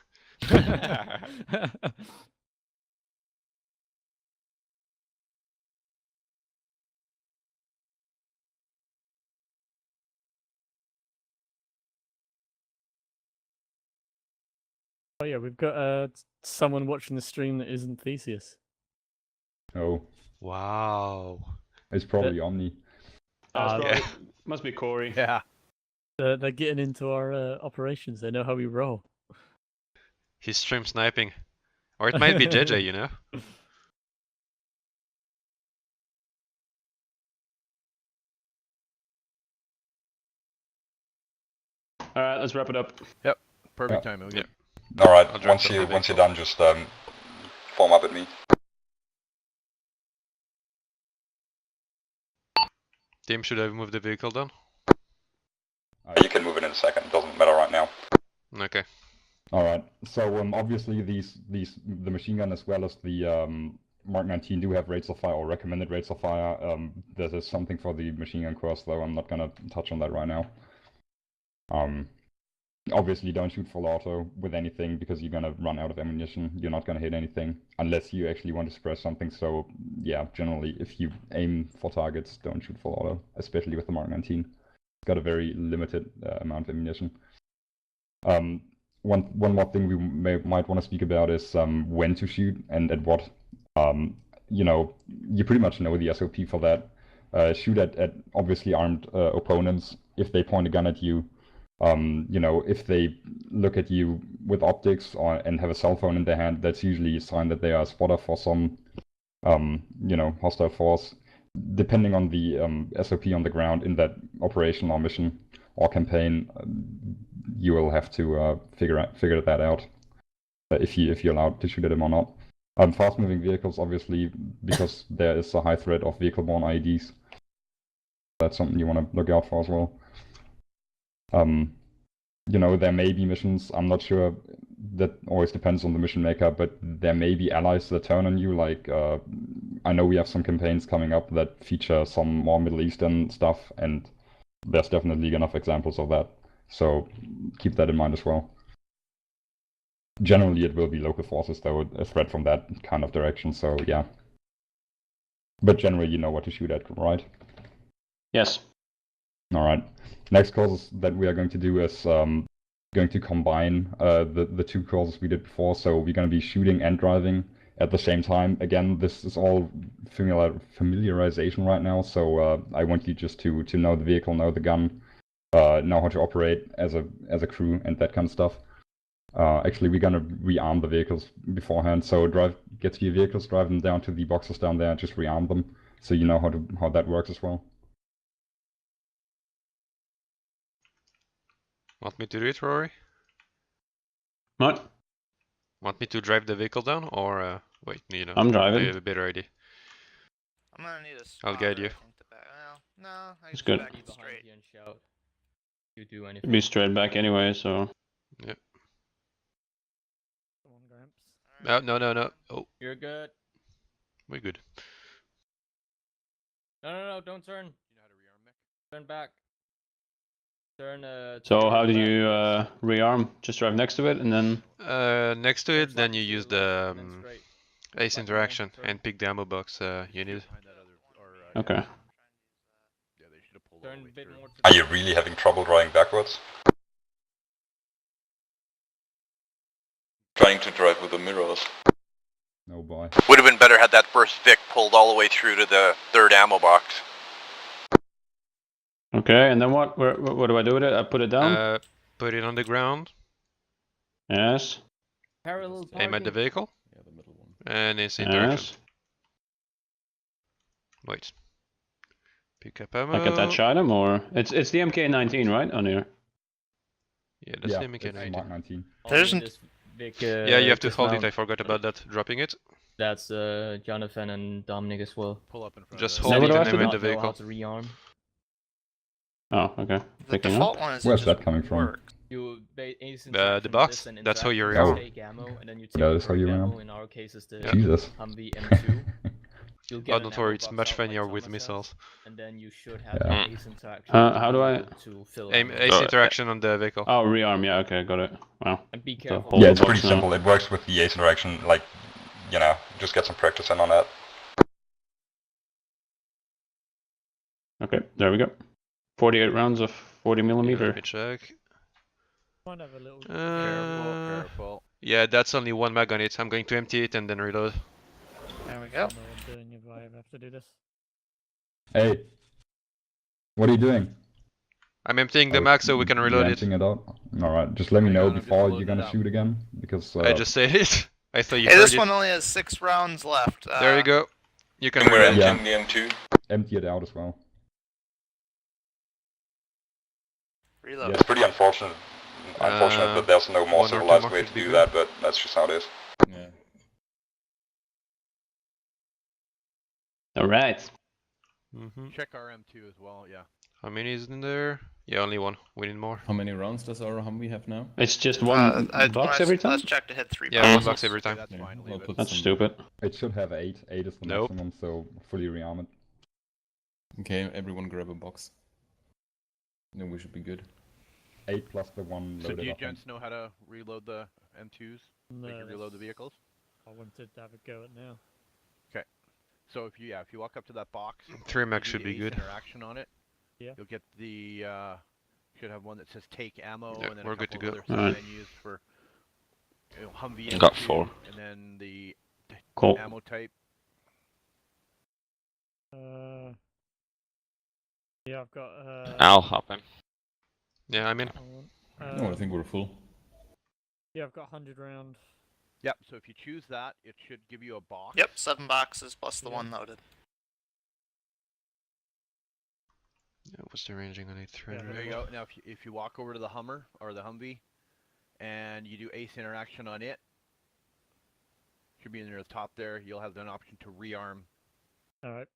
Oh yeah, we've got someone watching the stream that isn't Theseus. Oh, Wow. it's probably Omni. Probably, must be Corey. Yeah. They're getting into our operations. They know how we roll. He's stream sniping. Or it might be JJ, you know? Alright, let's wrap it up. Yep. Perfect Yeah. timing. Yeah. Alright, I'll drop once the you're vehicle. done, just form up at me. Team, should I move the vehicle down? You can move it in a second, it doesn't matter right now. Okay. Alright, so obviously the machine gun as well as the Mark 19 do have rates of fire or recommended rates of fire. There is something for the machine gun course though, I'm not gonna touch on that right now. Obviously don't shoot full auto with anything because you're gonna run out of ammunition. You're not gonna hit anything unless you actually want to suppress something. So yeah, generally if you aim for targets, don't shoot full auto, especially with the Mark 19. It's got a very limited amount of ammunition. One more thing we might want to speak about is when to shoot and at what. You know, you pretty much know the SOP for that. Shoot at obviously armed opponents if they point a gun at you. You know, if they look at you with optics and have a cell phone in their hand, that's usually a sign that they are a spotter for some, you know, hostile force. Depending on the SOP on the ground in that operation or mission or campaign, you will have to figure that out if you're allowed to shoot at them or not. Fast-moving vehicles, obviously, because there is a high threat of vehicle-borne IEDs. That's something you want to look out for as well. You know, there may be missions, I'm not sure, that always depends on the mission maker, but there may be allies that turn on you, like, I know we have some campaigns coming up that feature some more Middle Eastern stuff, and there's definitely enough examples of that, so keep that in mind as well. Generally, it will be local forces, though, a threat from that kind of direction, so yeah. But generally, you know what to shoot at, right? Yes. Alright. Next course that we are going to do is going to combine the two courses we did before, so we're going to be shooting and driving at the same time. Again, this is all familiarization right now, so I want you just to know the vehicle, know the gun, know how to operate as a crew and that kind of stuff. Actually, we're gonna rearm the vehicles beforehand. So get to your vehicles, drive them down to the boxes down there, and just rearm them, so you know how that works as well. Want me to do it, Rory? What? Want me to drive the vehicle down, or wait, you know? I'm driving. You have a better idea. I'm gonna need a I'll guide you. spotter, I think, to back. Well, no, I It's just good. back Be it behind straight. you and shout. You do It'd anything. be straight back anyway, so. Yep. Come on, Gramps. No. Oh, You're good. we're good. No, don't turn. You know how to rearm mech? Turn back. Turn So how turn do back. you rearm? Just drive next to it and then. Next to Turn it, then slightly you to use the left the and then straight. ace Slightly interaction more, turn. and pick the ammo box you need. Behind that other, Okay. Yeah, they should have pulled all Turn the a way bit through. more to Are the you left. really having trouble driving backwards? Trying to drive with the mirrors. Oh boy. Would have been better had that first Vic pulled all the way through to the third ammo box. Okay, and then what? What do I do with it? I put it down? Put it on the ground, Yes. Parallel aim at the parking. vehicle, Yeah, the middle one. and ace interaction. Yes. Wait. Pick up ammo. Like attach item or it's the MK19, right? On here. Yeah, that's Yeah, the it's MK19. Mark 19. Only There's an- this Vic, Yeah, you have to hold it. dismount. I forgot about that. Dropping it. That's Jonathan and Dominic as well. Pull up in front Just of hold Now what it do I and have to then do? in the Not know how vehicle. to rearm. Oh, okay. The Picking default up. one is Where's it that just coming from? works. You ace The interaction box? this and That's how you interaction, rearm. take ammo, and then you That take is how correct you ammo. rearm. In our case, is the Jesus. Humvee M2. You'll get Oh, an don't ammo worry, it's box much out like funnier with Thomas has, missiles. and then you should have Yeah. an ace interaction. How do I- to fill Aim ammo. ace interaction on the vehicle. Oh, rearm. Yeah, okay, got it. Wow. And be So careful. hold Yeah, the it's box pretty now. simple. It works with the ace interaction, like, you know, just get some practice in on that. Okay, there we go. 48 rounds of 40 Yeah, millimeter. let me check. Might have a little. Careful. Yeah, that's only one mag on it. I'm going to empty it and then reload. There we I go. know what I'm doing if I ever have to do this. Hey, what are you doing? I'm emptying the mag so we can reload it. Emptying it out. All right, just let me Hang know on, I'm just before loading you're it gonna up. shoot again, because I just said it. I thought you Hey, heard this it. one only has 6 rounds left. There you go. You can And we're reload. emptying the M2. empty it out as well. Reload. Yeah. It's pretty unfortunate that there's no more one or two civilized more way should to be do good. that, but that's just how it is. Yeah. All right. Mm-hmm. Check our M2 as well, yeah. How many is in there? Yeah, only one. We need more. How many rounds does our Humvee have now? It's just one box every time? Let's check to hit 3 Yeah, boxes. one box every Okay, time. that's Yeah, fine, I'll leave it. put That's some- stupid. It should have 8. 8 is the Nope. maximum, so fully rearm it. Okay, everyone grab a box. Then we should be good. 8 plus the one So loaded do you up. gents know how to reload the M2s? No, They can reload the that's- vehicles? I wanted to have a go at now. So if you walk up to that box, 3 you mag do should the be ace good. interaction on it. Yeah. You'll get the should have one that says take ammo Yeah, and then we're a good to couple go. of other Alright. menus for Humvee Got M2, 4. and then the Cool. ammo type. Yeah, I've got. I'll hop in. Yeah, I'm in. No, I think we're full. Yeah, I've got 100 round. Yep. So if you choose that, it should give you a box. Yep, 7 boxes plus the Yeah. one loaded. Yeah, what's the ranging on a thread? There you go. Now if you walk over to the Hummer or the Humvee, and you do ace interaction on it, should be near the top there. You'll have an option to rearm. Alright.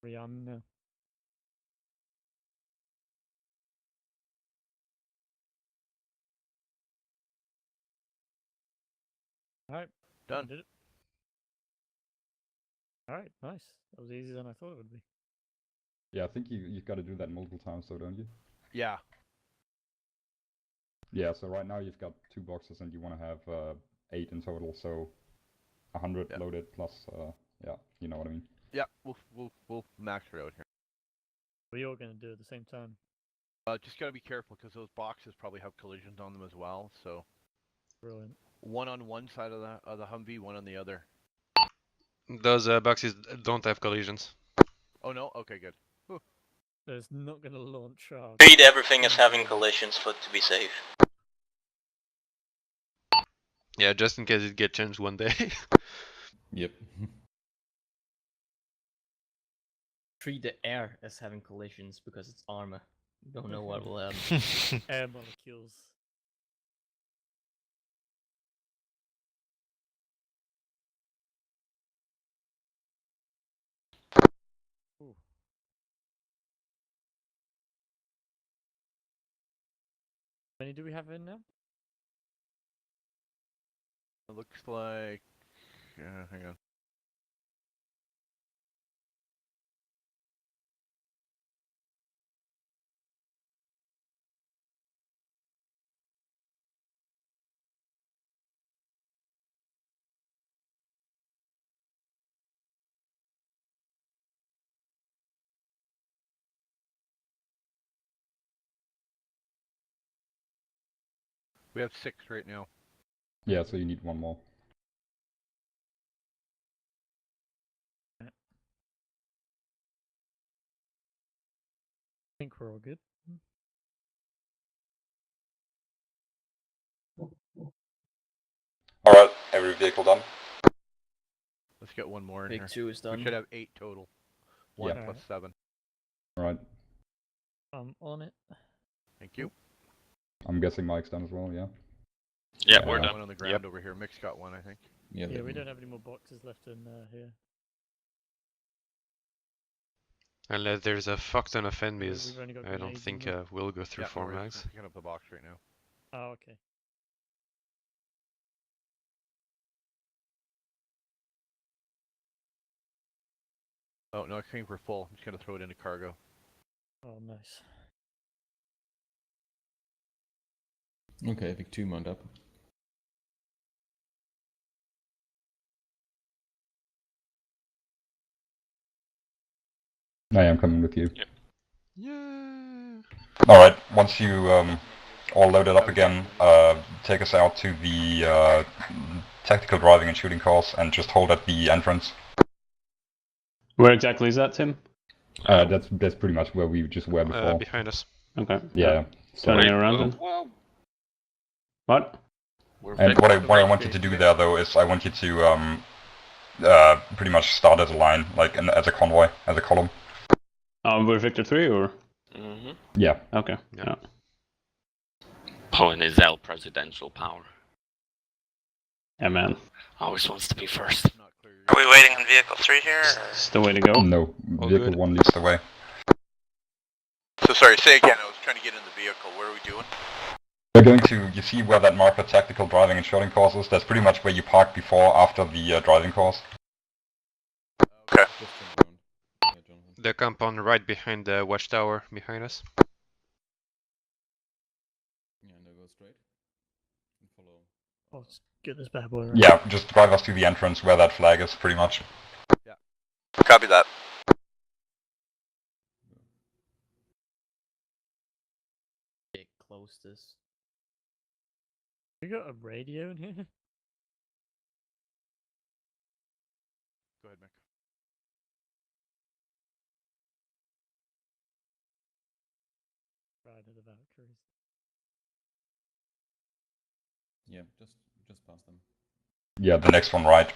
Rearm now. Alright. Done. Did it. Alright, nice. That was easier than I thought it would be. Yeah, I think you've got to do that multiple times, though, don't you? Yeah. Yeah. So right now you've got 2 boxes, and you want to have 8 in total. So 100 Yeah. loaded plus, yeah, you know what I mean. Yeah. We'll max it out here. We all gonna do it at the same time. Just gotta be careful because those boxes probably have collisions on them as well. So Brilliant. one on one side of the Humvee, one on the other. Those boxes don't have collisions. Oh no. Okay, good. There's not gonna launch. Treat everything as having collisions for to be safe. Yeah, just in case it get changed one day. Yep. Treat the air as having collisions because it's armor. You don't know what will happen. Air molecules. Ooh. How many do we have in now? It looks like. Hang on. We have 6 right now. Yeah. So you need 1 more. I think we're all good. All right, every vehicle done. Let's get one more in Big here. 2 is done. We should have 8 total. 1 Yeah. plus 7. All right. I'm on it. Thank you. I'm guessing Mike's done as well. Yeah. Yeah, Yeah. we're Got done. one on the ground over here. Mick's got one, I think. Yeah, Yeah, let we me- don't have any more boxes left in here. Unless there's a fuck ton of enemies, we've only got I don't grenades think in them. we'll go through Yeah, no 4 worries, mags. I'm picking up the box right now. Oh, okay. Oh, no, it's coming for full. I'm just gonna throw it into cargo. Oh, nice. Okay, Vic 2 mount up. I am coming with you. Yeah. Alright, once you all loaded up again, take us out to the tactical driving and shooting course and just hold at the entrance. Where exactly is that, Tim? That's pretty much where we just were before. Behind us. Okay. Yeah. So Turning it around then. Well, What? and what I want you to do there though is I want you to pretty much start as a line, like as a convoy, as a column. We're Victor 3 or? Mm-hmm. Yeah. Okay. Yeah. Pulling his L presidential power. Yeah, man. Always wants to be first. Are we waiting on vehicle 3 here? Or? It's the way to go. No, All vehicle good. 1 leads the way. So sorry, say again. I was trying to get in the vehicle. What are we doing? We're going to, you see where that marker tactical driving and shooting course is? That's pretty much where you parked before, after the driving course. Okay. Just turn around. Yeah, Jonathan. The compound right behind the watchtower behind us. Yeah, now go straight. And follow. Let's get this bad boy around. Yeah, just drive us to the entrance where that flag is, pretty much. Copy that. Get close this. We got a radio in here? Go ahead, Mick. Ride of the Valkyries. Yeah, just past them. Yeah, the next one right.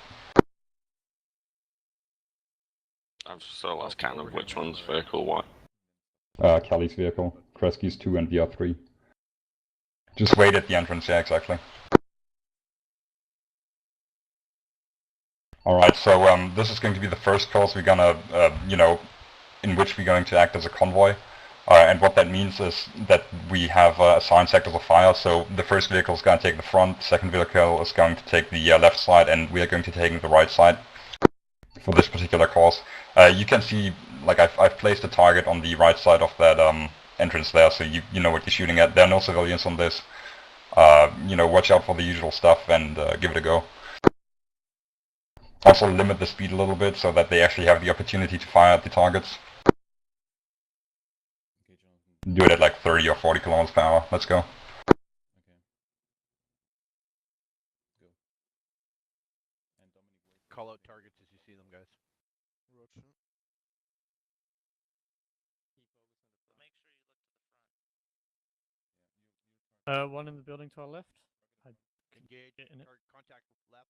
I've still lost count of which one's vehicle what. Kelly's vehicle, Kresge's 2 and VR3. Just wait at the entrance, yeah, exactly. Alright, so this is going to be the first course we're gonna, in which we're going to act as a convoy. And what that means is that we have assigned sectors of fire, so the first vehicle is going to take the front, second vehicle is going to take the left side, and we are going to take the right side for this particular course. You can see, like, I've placed a target on the right side of that entrance there, so you know what you're shooting at. There are no civilians on this. Watch out for the usual stuff and give it a go. Also limit the speed a little bit so that they actually have the opportunity to fire at the targets. Okay, Jonathan. Do it at like 30 or 40 kilometers per hour. Let's go. Okay. Go. And Dominic, wait. Call out targets as you see them, guys. Roger. Make sure you look to the front. One in the building to our left. I Engage. get in it. Contact left.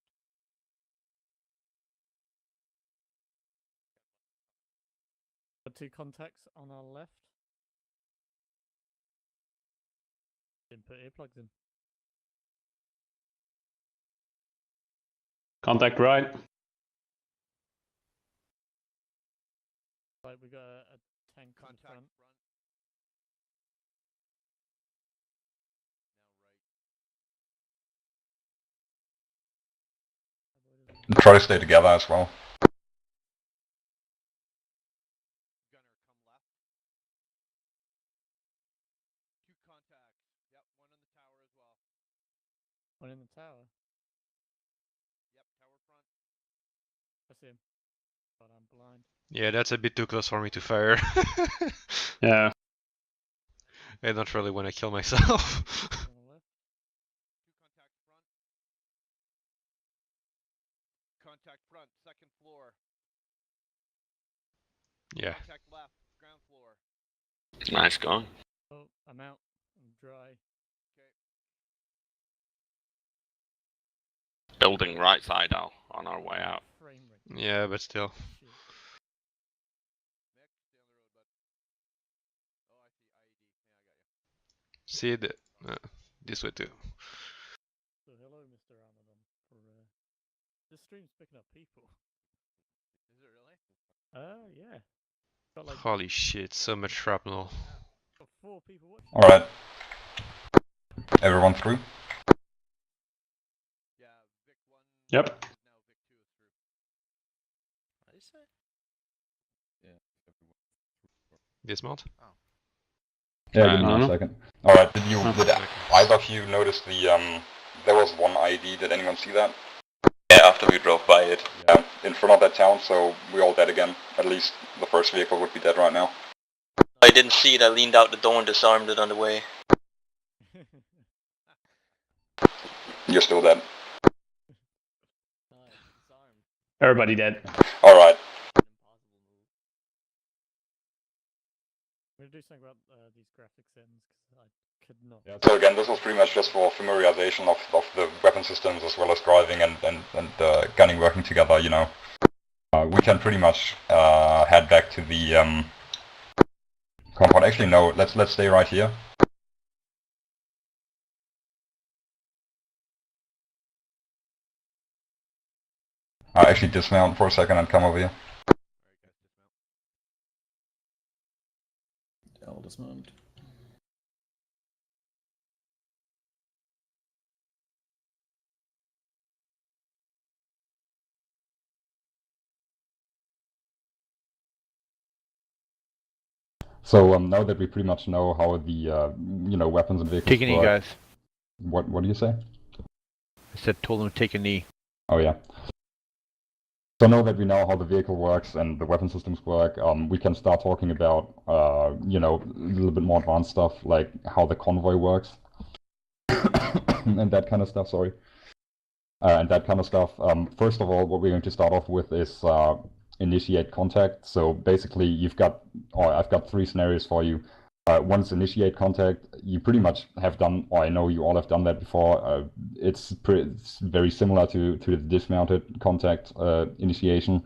Got 2 contacts on our left. Didn't put earplugs in. Contact right. Like we got a tank on the Contact front. front. Now right. Try to stay together as well. Gunner, come left. 2 contacts. Yep, one on the tower as well. One in the tower. Yep, tower front. I see him. But I'm blind. Yeah, that's a bit too close for me to fire. Yeah. I don't really want to kill myself. On the left. 2 contact front. Contact front, 2nd floor. Yeah. Contact left, ground floor. Nice going. Oh, I'm out. I'm dry. Okay. Building right side Al on our way out. Frame rate. Yeah, but still. Shit. Mick, stay on the road, bud. Oh, I see. IED. Yeah, I got you. See the this way too. So hello, Mr. Ramadan. For the stream's picking up people. Is it really? Yeah. Got like Holy shit, so much shrapnel. got 4 people watching. Alright. Everyone through? Yeah, Vic 1. Yep. Now Vic 2 is through. What did you say? Yeah, everyone. Dismount? Oh. Yeah, I give me don't one know. second. Alright, did Okay. either of you notice the, there was one ID, did anyone see that? Yeah, after we drove by it. Yeah, in front of that town, so we all dead again. At least the first vehicle would be dead right now. I didn't see it. I leaned out the door and disarmed it on the way. You're still dead. Everybody dead. Alright. I'm gonna do something about these graphic settings because I could not. Yeah, so again, this was pretty much just for familiarization of the weapon systems as well as driving and gunning working together, you know. We can pretty much head back to the compound. Actually, no, let's stay right here. Actually dismount for a second and come over here. I'll dismount. So now that we pretty much know how the you know, weapons and vehicles Take a knee, work, guys. what do you say? I said, told them to take a knee. Oh yeah. So now that we know how the vehicle works and the weapon systems work, we can start talking about you know, a little bit more advanced stuff like how the convoy works and that kind of stuff. Sorry. And that kind of stuff. First of all, what we're going to start off with is initiate contact. So basically, you've got, or I've got 3 scenarios for you. Once initiate contact, you pretty much have done, or I know you all have done that before. It's very similar to the dismounted contact initiation.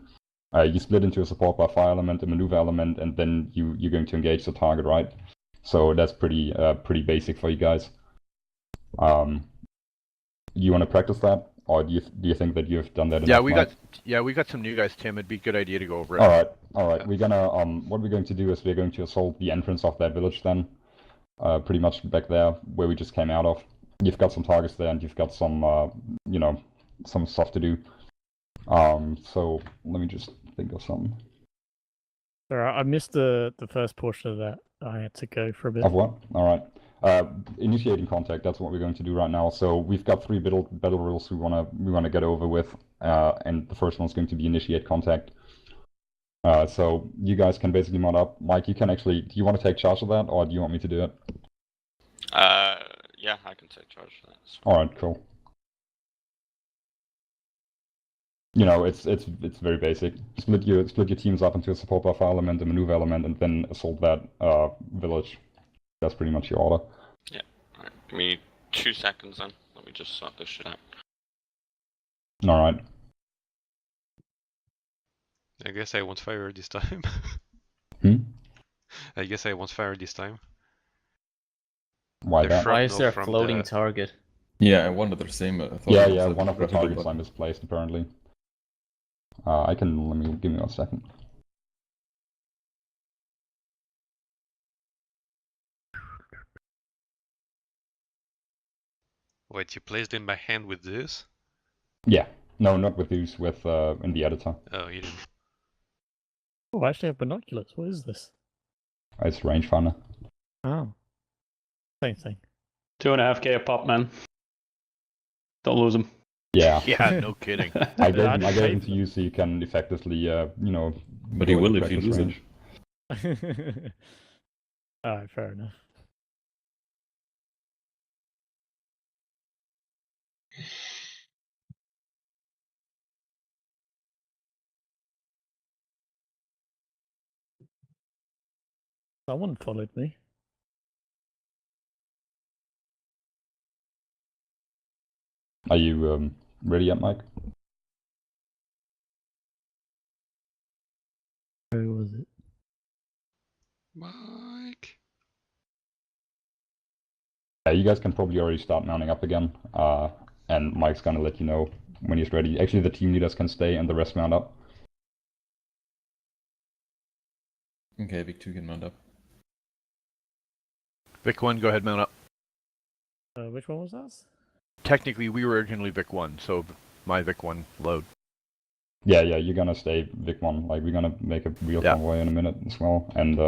You split into a support by fire element, a maneuver element, and then you're going to engage the target, right? So that's pretty basic for you guys. You want to practice that? Or do you think that you've done that enough? We got some new guys, Tim. It'd be a good idea to go over it. All right. We're gonna what we're going to do is we're going to assault the entrance of that village then, pretty much back there where we just came out of. You've got some targets there, and you've got some you know, some stuff to do. So let me just think of something. Sorry, I missed the first portion of that. I had to go for a bit. Of what? All right. Initiating contact. That's what we're going to do right now. So we've got 3 battle rules we wanna get over with, and the first one's going to be initiate contact. So you guys can basically mod up. Mike, you can actually. Do you want to take charge of that, or do you want me to do it? Yeah, I can take charge of that. All right, cool. You know, it's very basic. Split your teams up into a support buff element, a maneuver element, and then assault that village. That's pretty much your order. Yeah. Alright, give me 2 seconds then. Let me just sort this shit out. Alright. I guess I won't fire this time. I guess I won't fire this time. Why that? Why is there a floating target? Yeah, I wondered the same. I thought Yeah, one of the targets I misplaced apparently. Let me give me 1 second. Wait, you placed in my hand with this? Yeah. No, not with these, with in the editor. Oh, you didn't. Oh, I actually have binoculars. What is this? It's rangefinder. Oh. Same thing. 2.5k a pop, man. Don't lose them. Yeah. Yeah, no kidding. I gave him to you so you can effectively, you know. But he will if you lose him. Alright, fair enough. Someone followed me. Are you ready yet, Mike? Who was it? Mike. Yeah, you guys can probably already start mounting up again. And Mike's gonna let you know when he's ready. Actually, the team leaders can stay and the rest mount up. Okay, Vic 2 can mount up. Vic 1, go ahead, mount up. Which one was that? Technically, we were originally Vic 1, so my Vic 1 load. Yeah, you're gonna stay Vic 1. Like, we're gonna make a real convoy in a minute as well. And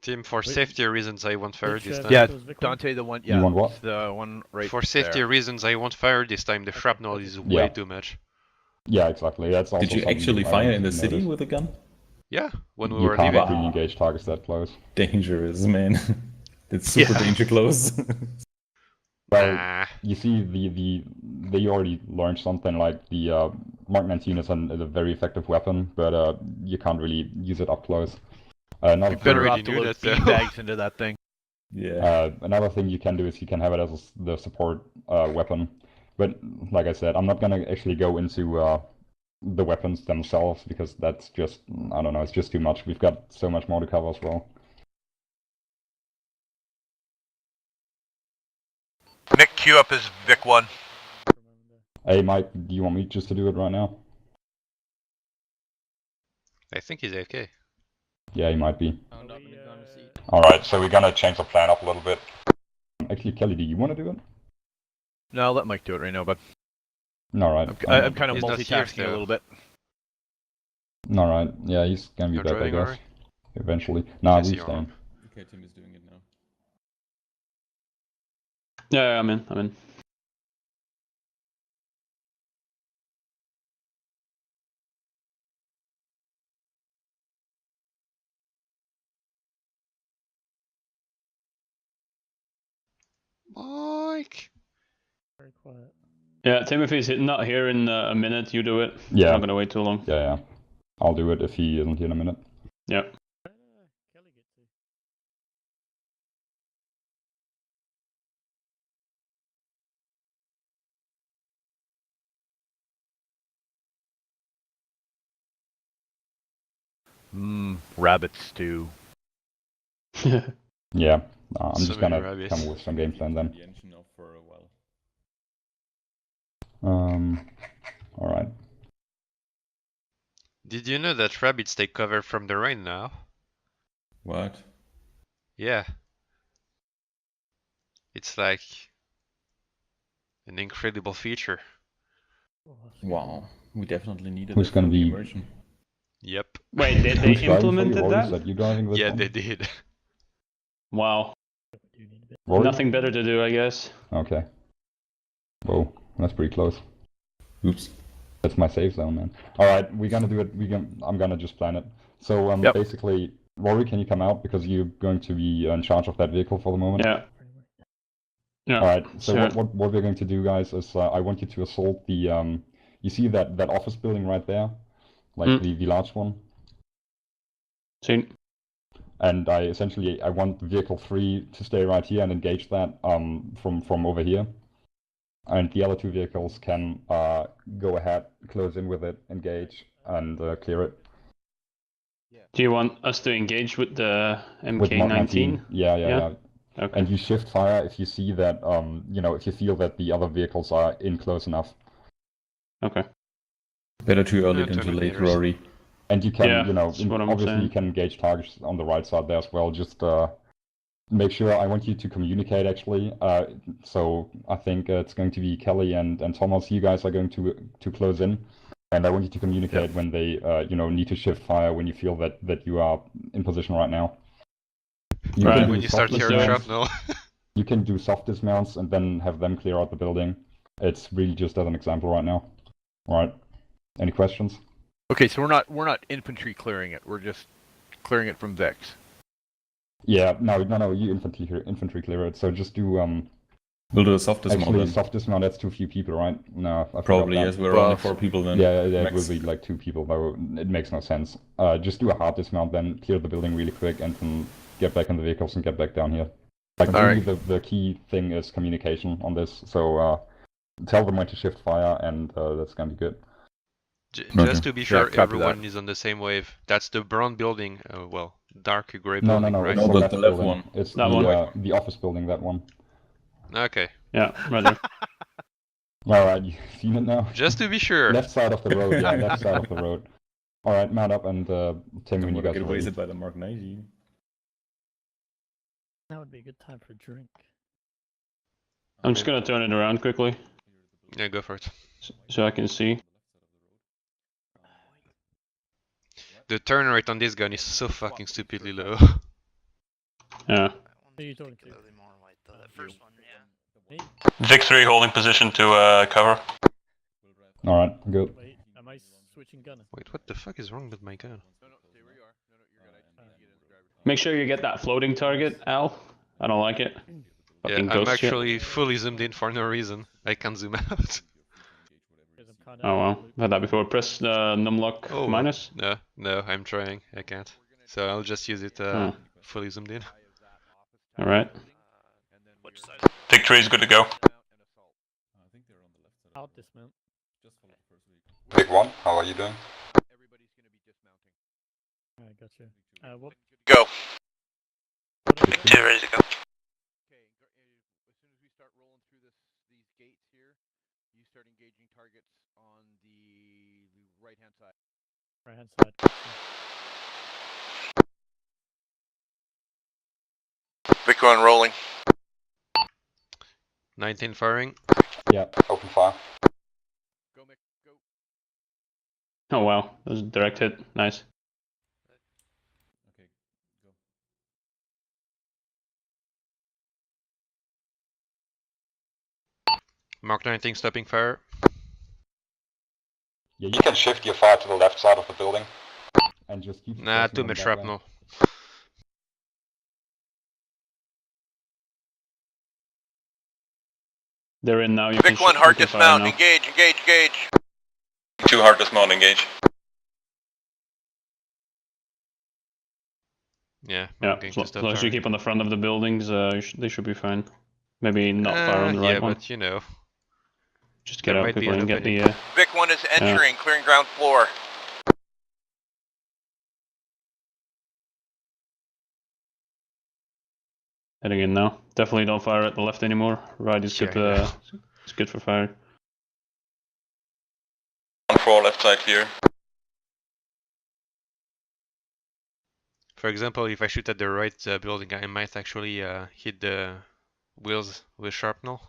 Team, for safety reasons, I won't fire this time. Yeah, Dante, the one. Yeah, you want what? The one right For safety there. reasons, I won't fire this time. The shrapnel is way too much. Yeah, exactly. That's also. Did you actually fire in the city with a gun? Yeah, when we you were can't leaving. really engage targets that close. Dangerous, man. It's super danger close. Well, you see, they already learned something. Like the Mark 19 is a very effective weapon, but you can't really use it up close. Another Better off to load beanbags into that thing. Yeah. Another thing you can do is you can have it as the support weapon. But like I said, I'm not gonna actually go into the weapons themselves because that's just, I don't know, it's just too much. We've got so much more to cover as well. Nick, queue up is Vic 1. Hey Mike, do you want me just to do it right now? I think he's okay. Yeah, he might be. Alright, so we're gonna change the plan up a little bit. Actually, Kelly, do you want to do it? No, I'll let Mike do it right now, bud. Alright. I'm kind of He's not multitasking here, a little bit. Alright, yeah, he's gonna be You're back, I driving, guess. Rory? Eventually. Nah, Yes, we're you are. staying. Okay, Tim is doing it now. Yeah, I'm in. Mike! Very quiet. Yeah, Timothy's not here in a minute. You do it. Yeah. I'm not gonna wait too long. Yeah. I'll do it if he isn't here in a minute. Yeah. Kelly get to. Rabbit stew. Yeah. I'm So just many gonna rabbits. come up with some game plan then. The engine off for a while. Alright. Did you know that rabbits take cover from the rain now? What? Yeah. It's like an incredible feature. Wow, we definitely needed Who's it gonna for the be- immersion. Yep. Wait, they Who's driving for you, implemented Rory? Is that? you driving this Yeah, one? they did. Wow. Rory? Nothing better to do, I guess. Okay. Whoa, that's pretty close. Oops. That's my safe zone, man. Alright, we're gonna do it. I'm gonna just plan it. So, basically, Rory, can you come out? Because you're going to be in charge of that vehicle for the moment. Yeah. Yeah. Alright, so sure. what we're going to do, guys, is I want you to assault the, you see that office building right there? Like the large one? Seen. And I want vehicle 3 to stay right here and engage that from over here. And the other two vehicles can go ahead, close in with it, engage, and clear it. Do you want us to engage with the With Mark MK19? Yeah. Okay. And you shift fire if you see that, if you feel that the other vehicles are in close enough. Okay. Better too early Yeah, than too 20 late, meters. Rory. And you can, Yeah, that's what I'm obviously you saying. can engage targets on the right side there as well. Just make sure, I want you to communicate actually. So I think it's going to be Kelly and Thomas. You guys are going to close in. And I want you to communicate when they, need to shift fire when you feel that you are in position right now. You Right. can do When you start soft hearing dismounts. shrapnel. You can do soft dismounts and then have them clear out the building. It's really just as an example right now. All right. Any questions? Okay, so we're not infantry clearing it. We're just clearing it from Vex. Yeah, no, you infantry clear it. So just do We'll do a soft dismount actually then. soft dismount. That's too few people, right? No, I forgot Probably, that. yes, we're only 4 people then. Yeah, it max. will be like 2 people, though it makes no sense. Just do a hard dismount, then clear the building really quick, and then get back in the vehicles and get back down here. Like, really, the key thing is communication on this. So tell them when to shift fire, and that's gonna be good. Just to be sure, copy everyone that. is on the same wave. That's the brown building. Dark grey No, building, right? it's No, the the left left building. one. It's That the one. the office building, that one. Okay. Yeah, rather. Alright, you've seen it now? Just to be sure. Left side of the road, yeah, left side of the road. Alright, mount up and tell me when you guys Get are ready. wasted by the Mark 90. That would be a good time for a drink. I'm just gonna turn it around quickly. Yeah, go for it. So I can see. The turn rate on this gun is so fucking stupidly low. Yeah. Who are you talking to? More white though. That first one, yeah. Me? Vic 3 holding position to cover. Alright, go. Wait, am I switching gunner? Wait, what the fuck is wrong with my gun? Make sure you get that floating target, Al. I don't like it. Yeah, Fucking I'm ghost shit. actually fully zoomed in for no reason. I can't zoom out. Oh well, had that before. Press numlock minus. No, I'm trying. I can't. So I'll just use it fully zoomed in. Alright. Vic 3 is good to go. Out dismount. Big one, how are you doing? Alright, gotcha. What? Go. Two ready to go. Right hand side. Vic 1 rolling. 19 firing. Yeah. Open fire. Oh wow, that was a direct hit. Nice. Mark 19 stopping fire. Yeah, you can shift your fire to the left side of the building. And just keep Nah, pressing too on much that shrapnel. They're in now. You Vic can 1 hard you can fire dismount. now. Engage, engage, engage. 2 hard dismount, engage. Yeah, Yeah, I'm going as to long stop as you firing. keep on the front of the buildings, they should be fine. Maybe not fire on the right yeah, one. but you know. Just get there out might be quickly an and get opening. the. Vic 1 is entering, clearing ground floor. Heading in now. Definitely don't fire at the left anymore. Right is good. Yeah, It's good for fire. On 4 left side clear. For example, if I shoot at the right building, I might actually hit the wheels with shrapnel.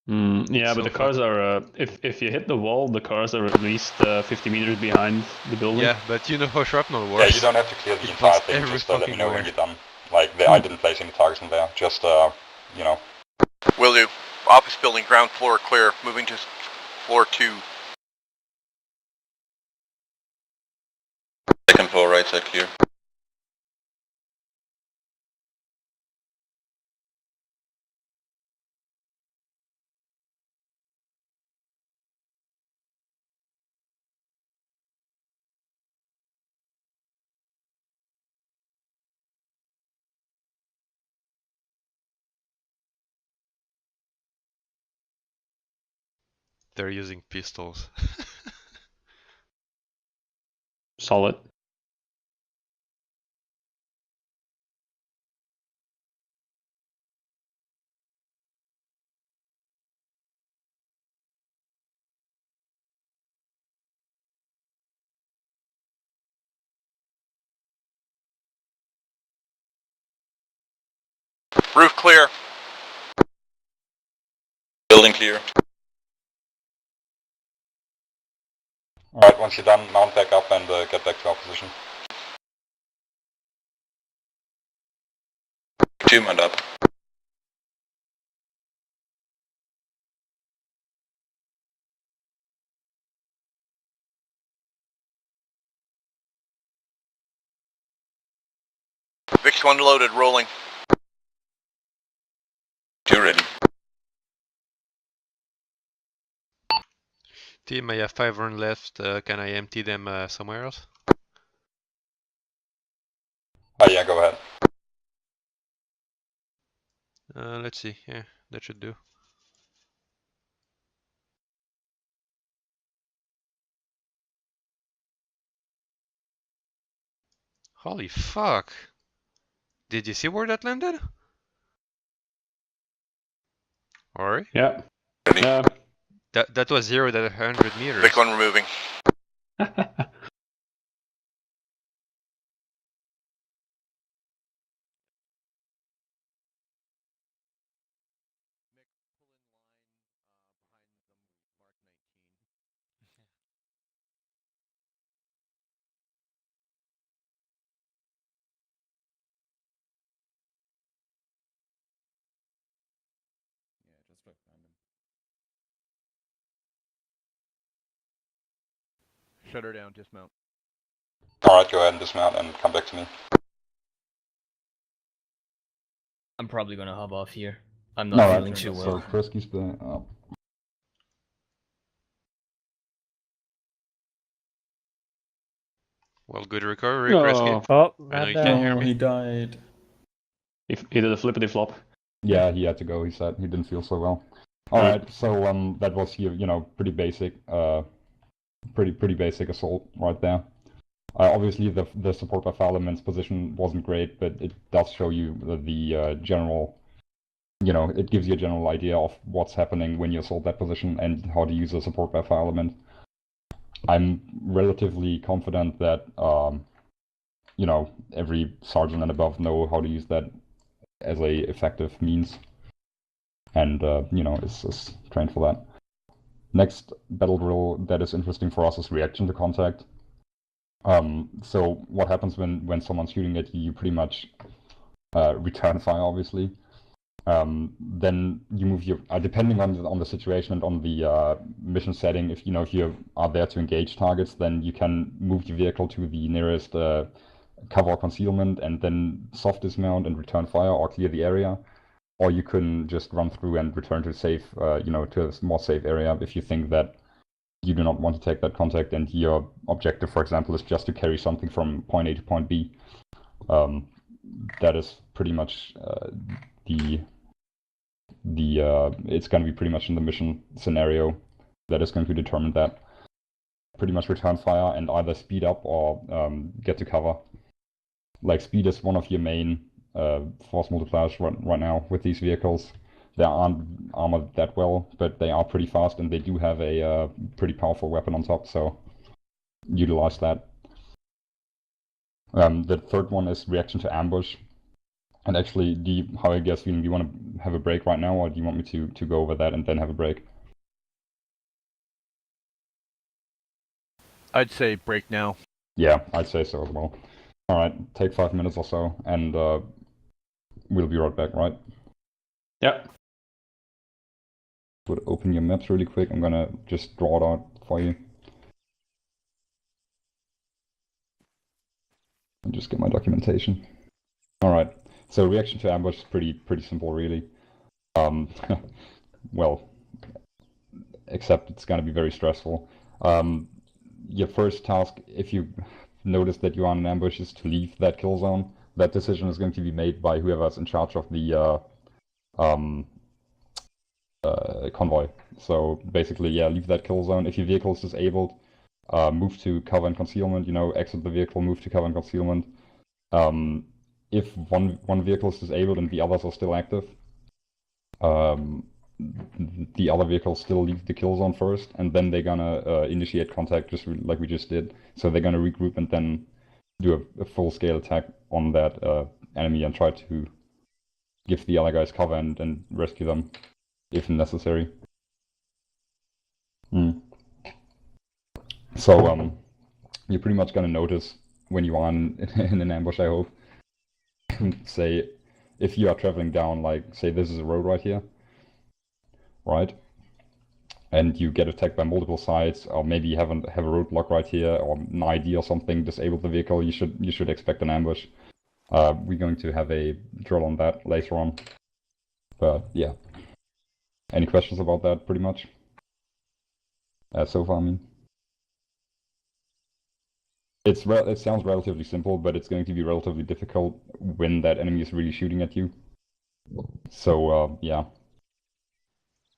Yeah, So but the far. cars are. If you hit the wall, the cars are at least 50 meters behind the building. Yeah, but you know how shrapnel works. Yeah, you don't have to clear the It entire goes thing, every just let me fucking know when where. you're done. Like, I didn't place any targets in there, just, you know. Will do. Office building, ground floor clear. Moving to floor 2. Second floor right side clear. They're using pistols. Solid. Roof clear. Building clear. Alright, once you're done, mount back up and get back to our position. 2 mount up. Vic 1 loaded, rolling. 2 ready. Team, I have 5 rounds left. Can I empty them somewhere else? Oh yeah, go ahead. Let's see. Yeah, that should do. Holy fuck! Did you see where that landed? Alright. Yeah. Yeah. That was 0 at 100 meters. Pick one removing. Yeah, just right behind him. Shut her down, dismount. Alright, go ahead and dismount and come back to me. I'm probably gonna hop off here. I'm No, not feeling too so well. Chris keeps the. Well, good recovery, No. Kresge. Oh, I know you man can't hear Oh, me. he died. He did a flippity flop. Yeah, he had to go. He said he didn't feel so well. All right, so that was your, pretty basic, pretty basic assault right there. Obviously, the support by fire element's position wasn't great, but it does show you the general, it gives you a general idea of what's happening when you assault that position and how to use a support by fire element. I'm relatively confident that, every sergeant and above know how to use that as a effective means, and is trained for that. Next battle drill that is interesting for us is reaction to contact. So what happens when someone's shooting at you? You pretty much return fire, obviously. Then you move your, depending on the situation and on the mission setting. If you are there to engage targets, then you can move your vehicle to the nearest cover or concealment, and then soft dismount and return fire or clear the area. Or you can just run through and return to safe, to a more safe area if you think that you do not want to take that contact and your objective, for example, is just to carry something from point A to point B. That is pretty much it's going to be pretty much in the mission scenario that is going to determine that. Pretty much return fire and either speed up or get to cover. Like, speed is one of your main force multipliers right now with these vehicles. They aren't armored that well, but they are pretty fast, and they do have a pretty powerful weapon on top, so utilize that. The third one is reaction to ambush. And actually, how are you guys feeling? Do you want to have a break right now, or do you want me to go over that and then have a break? I'd say break now. Yeah, I'd say so as well. All right, take 5 minutes or so, and we'll be right back, right? Yep. Would open your maps really quick. I'm gonna just draw it out for you. And just get my documentation. All right. So reaction to ambush is pretty simple, really. Well, except it's gonna be very stressful. Your first task, if you notice that you're on an ambush, is to leave that kill zone. That decision is going to be made by whoever's in charge of the convoy. So basically, yeah, leave that kill zone. If your vehicle is disabled, move to cover and concealment. Exit the vehicle, move to cover and concealment. If one vehicle is disabled and the others are still active, the other vehicles still leave the kill zone first, and then they're gonna initiate contact just like we just did. So they're gonna regroup and then do a full-scale attack on that enemy and try to give the other guys cover and rescue them if necessary. So you're pretty much gonna notice when you are in an ambush, I hope. Say, if you are traveling down, like, say this is a road right here, right? And you get attacked by multiple sides, or maybe you have a roadblock right here, or an ID or something, disable the vehicle, you should expect an ambush. We're going to have a drill on that later on. But yeah. Any questions about that, pretty much? So far, I mean. It sounds relatively simple, but it's going to be relatively difficult when that enemy is really shooting at you. So, yeah.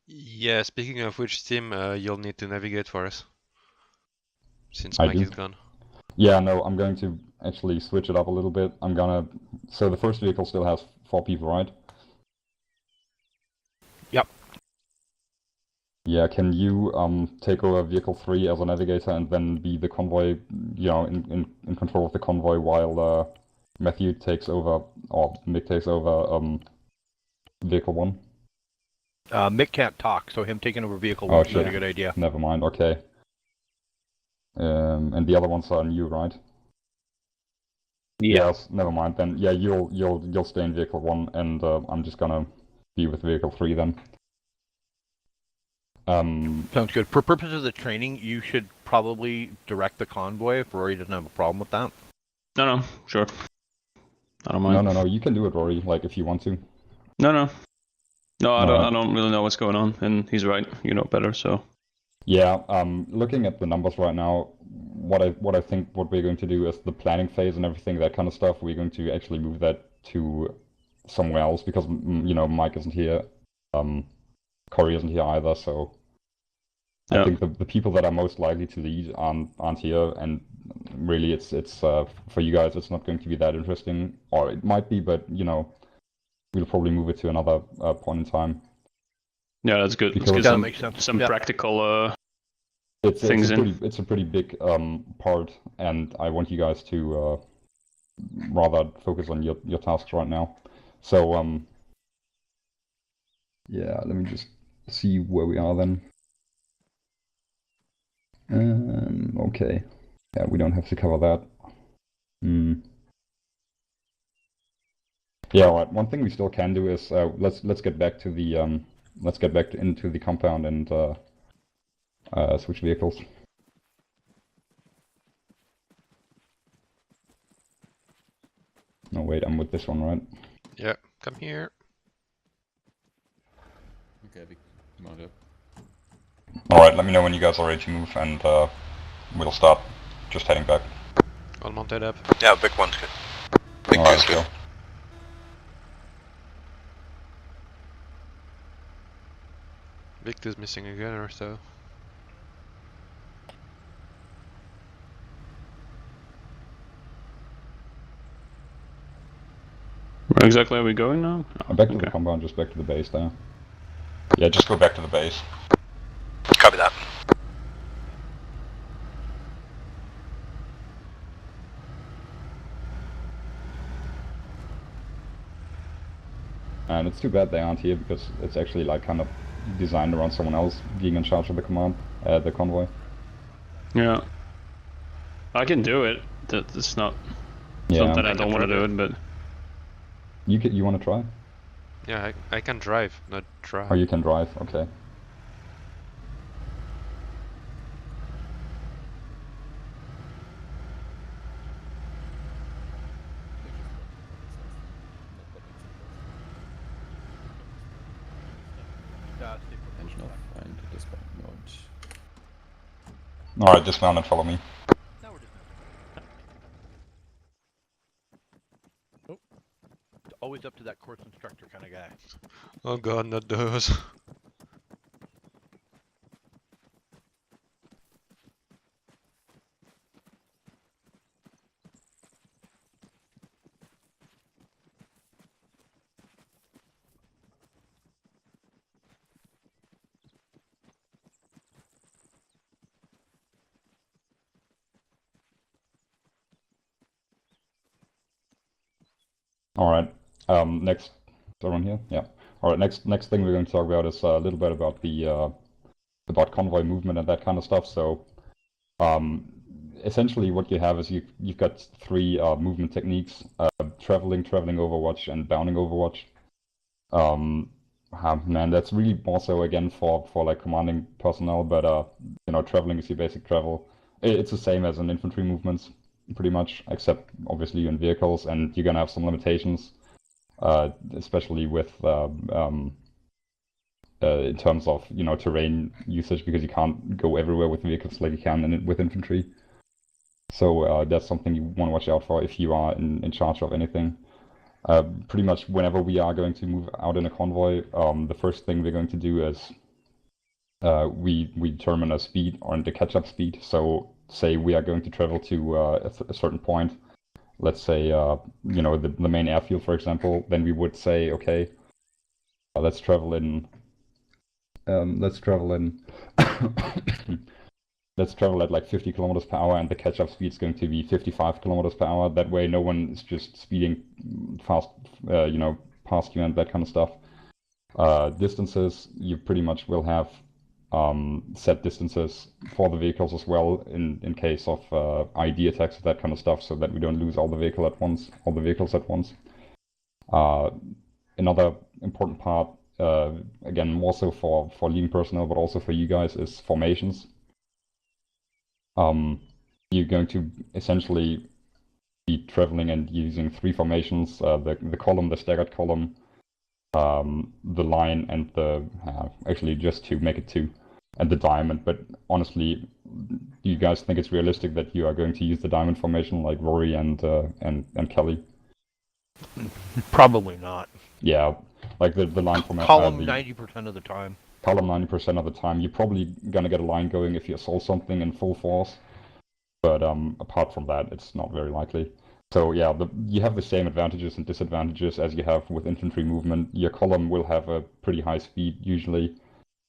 Yeah, speaking of which, Tim, you'll need to navigate for us. Since I Mike do. is gone. Yeah, no, I'm going to actually switch it up a little bit. So the first vehicle still has 4 people, right? Yep. Yeah, can you take over vehicle 3 as a navigator and then be the convoy, you know, in control of the convoy while Matthew takes over, or Mick takes over vehicle 1? Mick can't talk, so him taking over vehicle Oh, one is not shit. a good idea. Never mind, okay. And the other ones are new, right? Yeah. Yes, never mind then. Yeah, you'll stay in vehicle 1 and I'm just gonna be with vehicle 3 then. Sounds good. For purposes of the training, you should probably direct the convoy if Rory doesn't have a problem with that. No, sure. I don't mind. No, you can do it, Rory, like if you want to. No, I Alright. don't really know what's going on, and he's right. You know better, so. Yeah, looking at the numbers right now, what I think what we're going to do is the planning phase and everything, that kind of stuff, we're going to actually move that to somewhere else because, you know, Mike isn't here, Corey isn't here either, so I think the people that are most likely to lead aren't here, and really it's for you guys it's not going to be that interesting, or it might be, but you know, we'll probably move it to another point in time. Yeah, that's good. Because Let's get some practical things in. It's a pretty big part, and I want you guys to rather focus on your tasks right now. So yeah, let me just see where we are then. Okay. Yeah, we don't have to cover that. Yeah, all right. One thing we still can do is let's get back to the into the compound and switch vehicles. No, wait, I'm with this one, right? Yeah, come here. Okay, big mount up. Alright, let me know when you guys are ready to move and we'll start just heading back. All mounted up. Yeah, big one's good. Big Alright, two's good. let's go. Victor's missing a gunner, so. Where exactly are we going now? Oh, Back to the compound, just back to the base there. Yeah, just go back to the base. Copy that. And it's too bad they aren't here because it's actually like kind of designed around someone else being in charge of the command, the convoy. Yeah. I can do it. It's not Yeah. something I don't want to do it, but You want to try? Yeah, I can drive, not drive. Oh, you can drive. Okay. Alright, dismount and follow me. It's always up to that course instructor kind of guy. Oh god, not those. All right. Next, is everyone here? Yeah. All right. Next thing we're going to talk about is a little bit about the about convoy movement and that kind of stuff. So, essentially, what you have is you've got three movement techniques: traveling Overwatch, and bounding Overwatch. Man, that's really also again for like commanding personnel, but you know, traveling is your basic travel. It's the same as an infantry movements, pretty much, except obviously you're in vehicles and you're gonna have some limitations, especially with in terms of, you know, terrain usage, because you can't go everywhere with vehicles like you can with infantry. So that's something you want to watch out for if you are in charge of anything. Pretty much whenever we are going to move out in a convoy, the first thing we're going to do is we determine a speed or the catch-up speed. So say we are going to travel to a certain point, let's say you know, the main airfield, for example, then we would say, okay, let's travel in let's travel in. Let's travel at like 50 kilometers per hour, and the catch-up speed is going to be 55 kilometers per hour. That way, no one is just speeding fast, past you and that kind of stuff. Distances, you pretty much will have set distances for the vehicles as well in case of ID attacks, that kind of stuff, so that we don't lose all the vehicles at once. Another important part, again, more so for leading personnel, but also for you guys, is formations. You're going to essentially be traveling and using 3 formations, the column, the staggered column, the line, and actually just to make it 2, and the diamond. But honestly, do you guys think it's realistic that you are going to use the diamond formation like Rory and Kelly? Probably not. Yeah, like the line formation. Column 90% of the time. Column 90% of the time. You're probably gonna get a line going if you assault something in full force. But apart from that, it's not very likely. So yeah, you have the same advantages and disadvantages as you have with infantry movement. Your column will have a pretty high speed usually,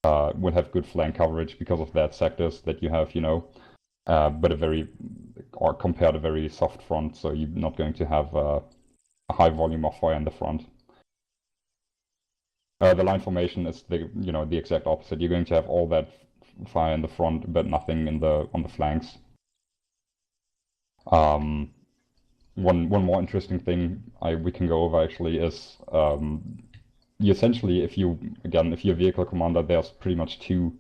will have good flank coverage because of that sectors that you have, but compared a very soft front, so you're not going to have a high volume of fire in the front. The line formation is the exact opposite. You're going to have all that fire in the front, but nothing on the flanks. One more interesting thing we can go over actually is you essentially, if you're a vehicle commander, there's pretty much two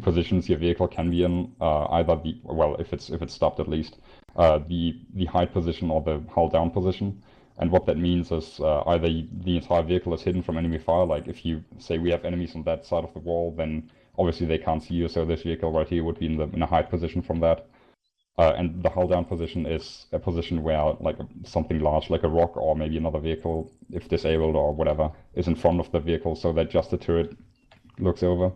positions your vehicle can be in. Either if it's stopped at least, the hide position or the hull down position. And what that means is either the entire vehicle is hidden from enemy fire. Like if you say we have enemies on that side of the wall, then obviously they can't see you. So this vehicle right here would be in a hide position from that. And the hull down position is a position where like something large, like a rock or maybe another vehicle, if disabled or whatever, is in front of the vehicle, so that just the turret looks over,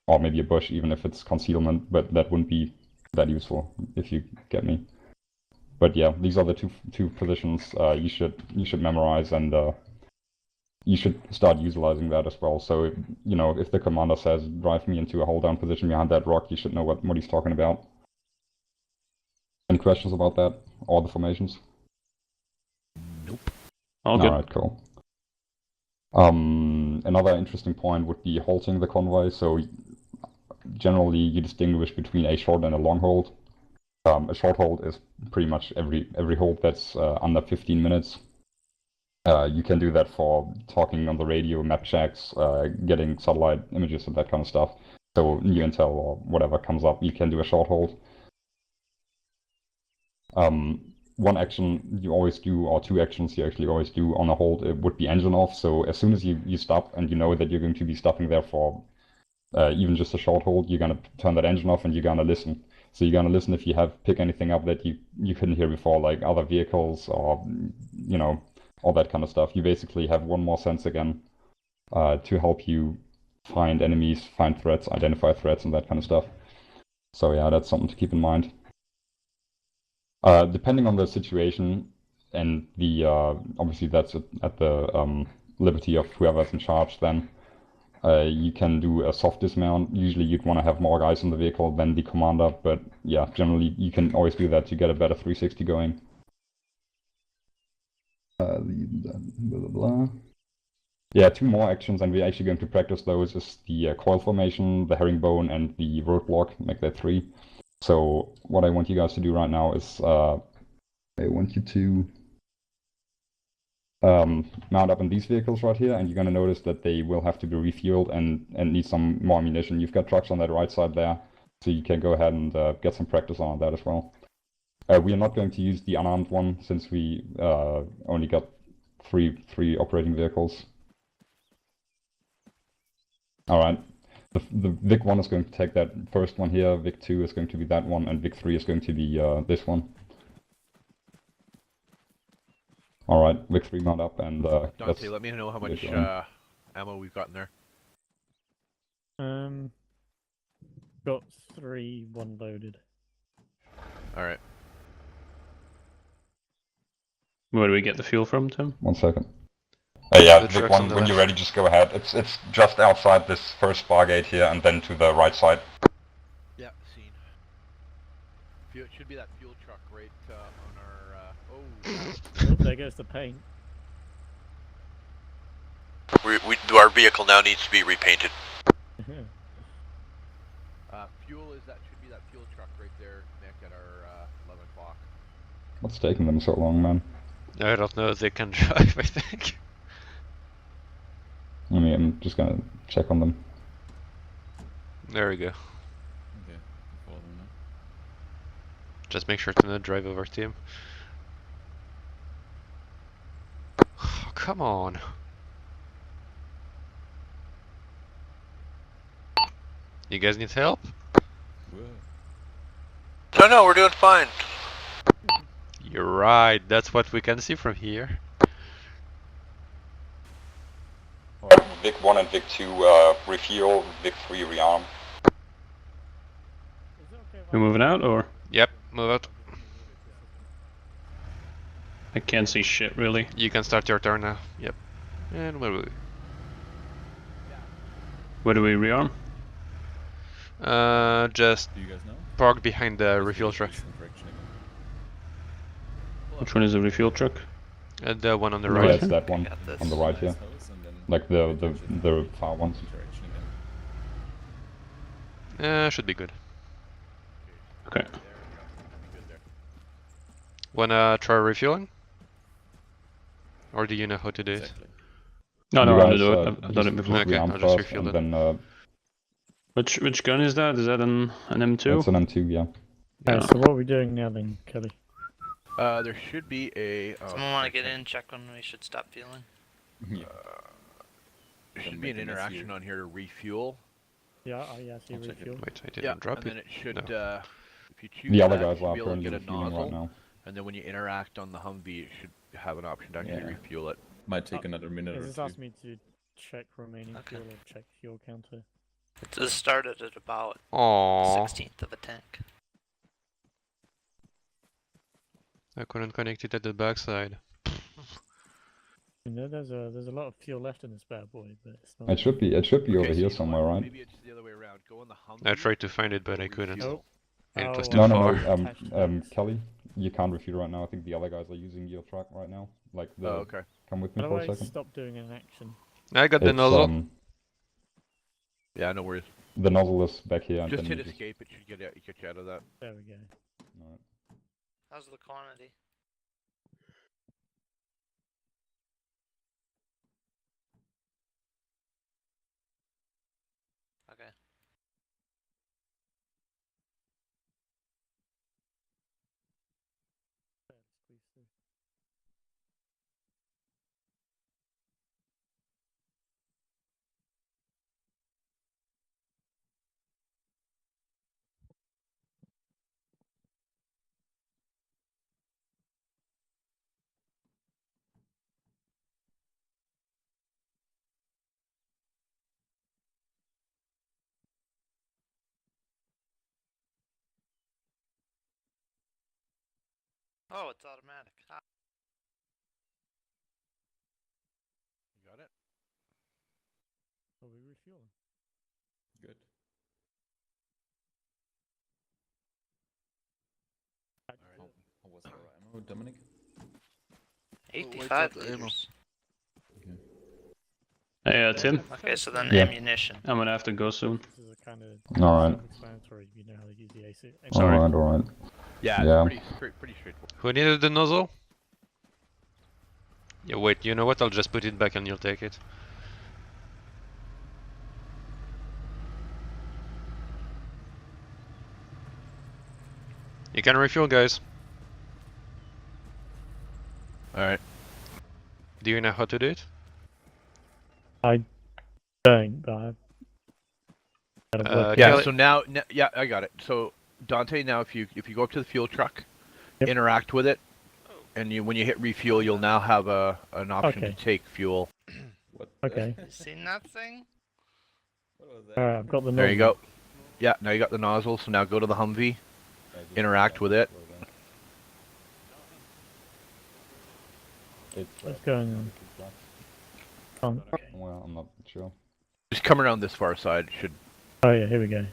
or maybe a bush, even if it's concealment. But that wouldn't be that useful, if you get me. But yeah, these are the two positions you should memorize, and you should start utilizing that as well. So if the commander says drive me into a hold down position behind that rock, you should know what he's talking about. Any questions about that or the formations? Nope. All good. Alright, cool. Another interesting point would be halting the convoy. So generally you distinguish between a short and a long hold. A short hold is pretty much every hold that's under 15 minutes. You can do that for talking on the radio, map checks, getting satellite images and that kind of stuff. So new intel or whatever comes up, you can do a short hold. One action you always do, or 2 actions you actually always do on a hold, it would be engine off. So as soon as you stop and you know that you're going to be stopping there for even just a short hold, you're going to turn that engine off and you're going to listen. So you're going to listen if you pick anything up that you couldn't hear before, like other vehicles or, all that kind of stuff. You basically have one more sense again to help you find enemies, find threats, identify threats, and that kind of stuff. So yeah, that's something to keep in mind. Depending on the situation, and obviously that's at the liberty of whoever's in charge then, you can do a soft dismount. Usually you'd want to have more guys in the vehicle than the commander, but yeah, generally you can always do that to get a better 360 going. Yeah, 2 more actions, and we're actually going to practice those, is the coil formation, the herringbone, and the roadblock, make that 3. So what I want you guys to do right now is I want you to mount up in these vehicles right here, and you're going to notice that they will have to be refueled and need some more ammunition. You've got trucks on that right side there, so you can go ahead and get some practice on that as well. We are not going to use the unarmed one, since we only got three operating vehicles. Alright, the Vic 1 is going to take that first one here, Vic 2 is going to be that one, and Vic 3 is going to be this one. Alright, Vic 3 mount up, and Dante, let me know how much ammo we've got in there. Got 3, 1 loaded. Alright. Where do we get the fuel from, Tim? 1 second. Yeah, The Vic truck's 1, on the when you're left. ready, just go ahead. It's just outside this first bar gate here, and then to the right side. Yeah, seen. It should be that fuel truck right on our. Oh, there goes the paint. Our vehicle now needs to be repainted. Fuel is that should be that fuel truck right there, Nick, at our 11 o'clock. What's taking them so long, man? I don't know if they can drive, I think. I mean, I'm just gonna check on them. There we go. Okay, follow them now. Just make sure to not drive over team. Oh, come on. You guys need help? No, no, we're doing fine. You're right, that's what we can see from here. Vic 1 and Vic 2 refuel, Vic 3 rearm. We're moving out, or? Yep, move out. I can't see shit, really. You can start your turn now. Yep. And where will we? Where do we rearm? Just Do you guys know? park behind the refuel truck. Which one is the refuel truck? The one on the Yeah, right. it's that one on the right here. Like the far ones. Should be good. Okay. Wanna try refueling? Or do you know how to do it? No, You no, I'll guys, do it. I've done it before. Okay, rearm I'll just first, refuel and it. then Which gun is that? Is that an M2? it's an M2, yeah. Alright, so what are we doing now then, Kelly? There should be a. Someone want to get in, check when we should stop fueling? Yeah. There should be an interaction on here to refuel. Yeah, I see refuel. Wait, I didn't Yeah, drop and then it. it should, No. if you choose The other that, you guys should are be able to currently get a refueling nozzle, right now. and then when you interact on the Humvee, it should have an option to actually Yeah. refuel it. Might take another minute It or just two. asked me to check remaining Okay. fuel or check fuel counter. This started at about Aww. 16th of a tank. I couldn't connect it at the backside. You know, there's a lot of fuel left in this bad boy, but it's not. It should be over so here you know somewhere, what? right? Maybe it's the other way around. Go on the Humvee. I tried to find it, but go I couldn't. refuel. It was Oh, too No, far. no. Kelly, you can't refuel right now. I think the other guys are using your truck right now. Like the. Oh, okay. Come with me How for do a I second. stop doing an action? I got the It's, nozzle. Yeah, no worries. the nozzle is back here. And Just then hit you escape. It should get you out of that. There we go. Alright. How's the quantity? Okay. Squeeze through. Oh, it's automatic. Ah. You got it? Are we refueling? Good. How was our ammo, Dominic? 85 liters. Hey, Tim. Okay, so then Yeah. ammunition. I'm gonna have to go soon. This is a kind of Alright. self-explanatory. You know how to use the AC. Alright. Yeah, Yeah. it's pretty straightforward. Who needed the nozzle? Yeah, wait, you know what? I'll just put it back and you'll take it. You can refuel, guys. Alright. Do you know how to do it? I don't, but I've got to work. Yeah. Kelly- So now, yeah, I got it. So Dante, now if you go up to the fuel truck, interact with it, and when you hit refuel, you'll now have an option Okay. to take fuel. Okay. You seen that thing? Alright, I've got the There you nozzle. go. Yeah, now you got the nozzle. So now go to the Humvee, interact with it. It's What's going on? Okay. Well, I'm not sure. Just come around this far side. Should. Oh yeah, here we go.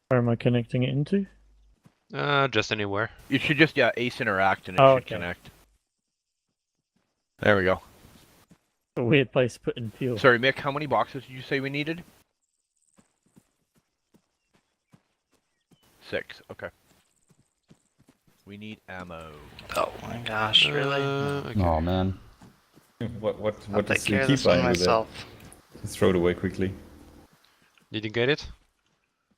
Where am I connecting it into? Just anywhere. You should just ace interact and it Oh, should okay. connect. There we go. A weird place to put in fuel. Sorry, Mick. How many boxes did you say we needed? 6. Okay. We need ammo. Oh my gosh, really? Okay. Oh man. What I'll does take he care of keep this one buying with that? myself. Just throw it away quickly. Did you get it?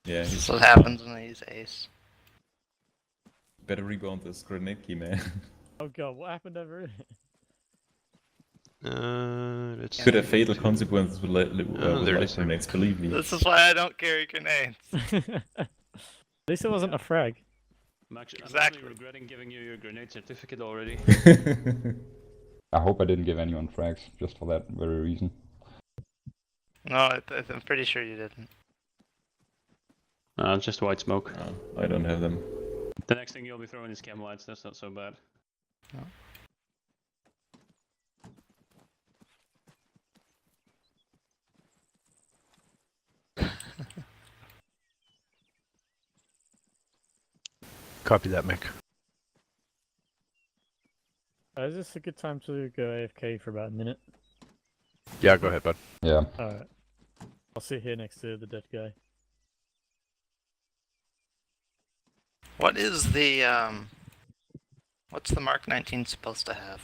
Yeah, This he's is what happens when I use ace. better rebound this grenade key, man. Oh god, what happened over here? Let's Could have see. fatal consequences with there it light is. grenades, believe me. This is why I don't carry grenades. At least it wasn't a frag. I'm actually Exactly. regretting giving you your grenade certificate already. I hope I didn't give anyone frags just for that very reason. No, I'm pretty sure you didn't. Just white smoke. I don't have them. The next thing you'll be throwing is chem lights, that's not so bad. No. Copy that, Mick. Is this a good time to go AFK for about a minute? Yeah, go ahead, bud. Yeah. Alright. I'll sit here next to the dead guy. What is the what's the Mark 19 supposed to have?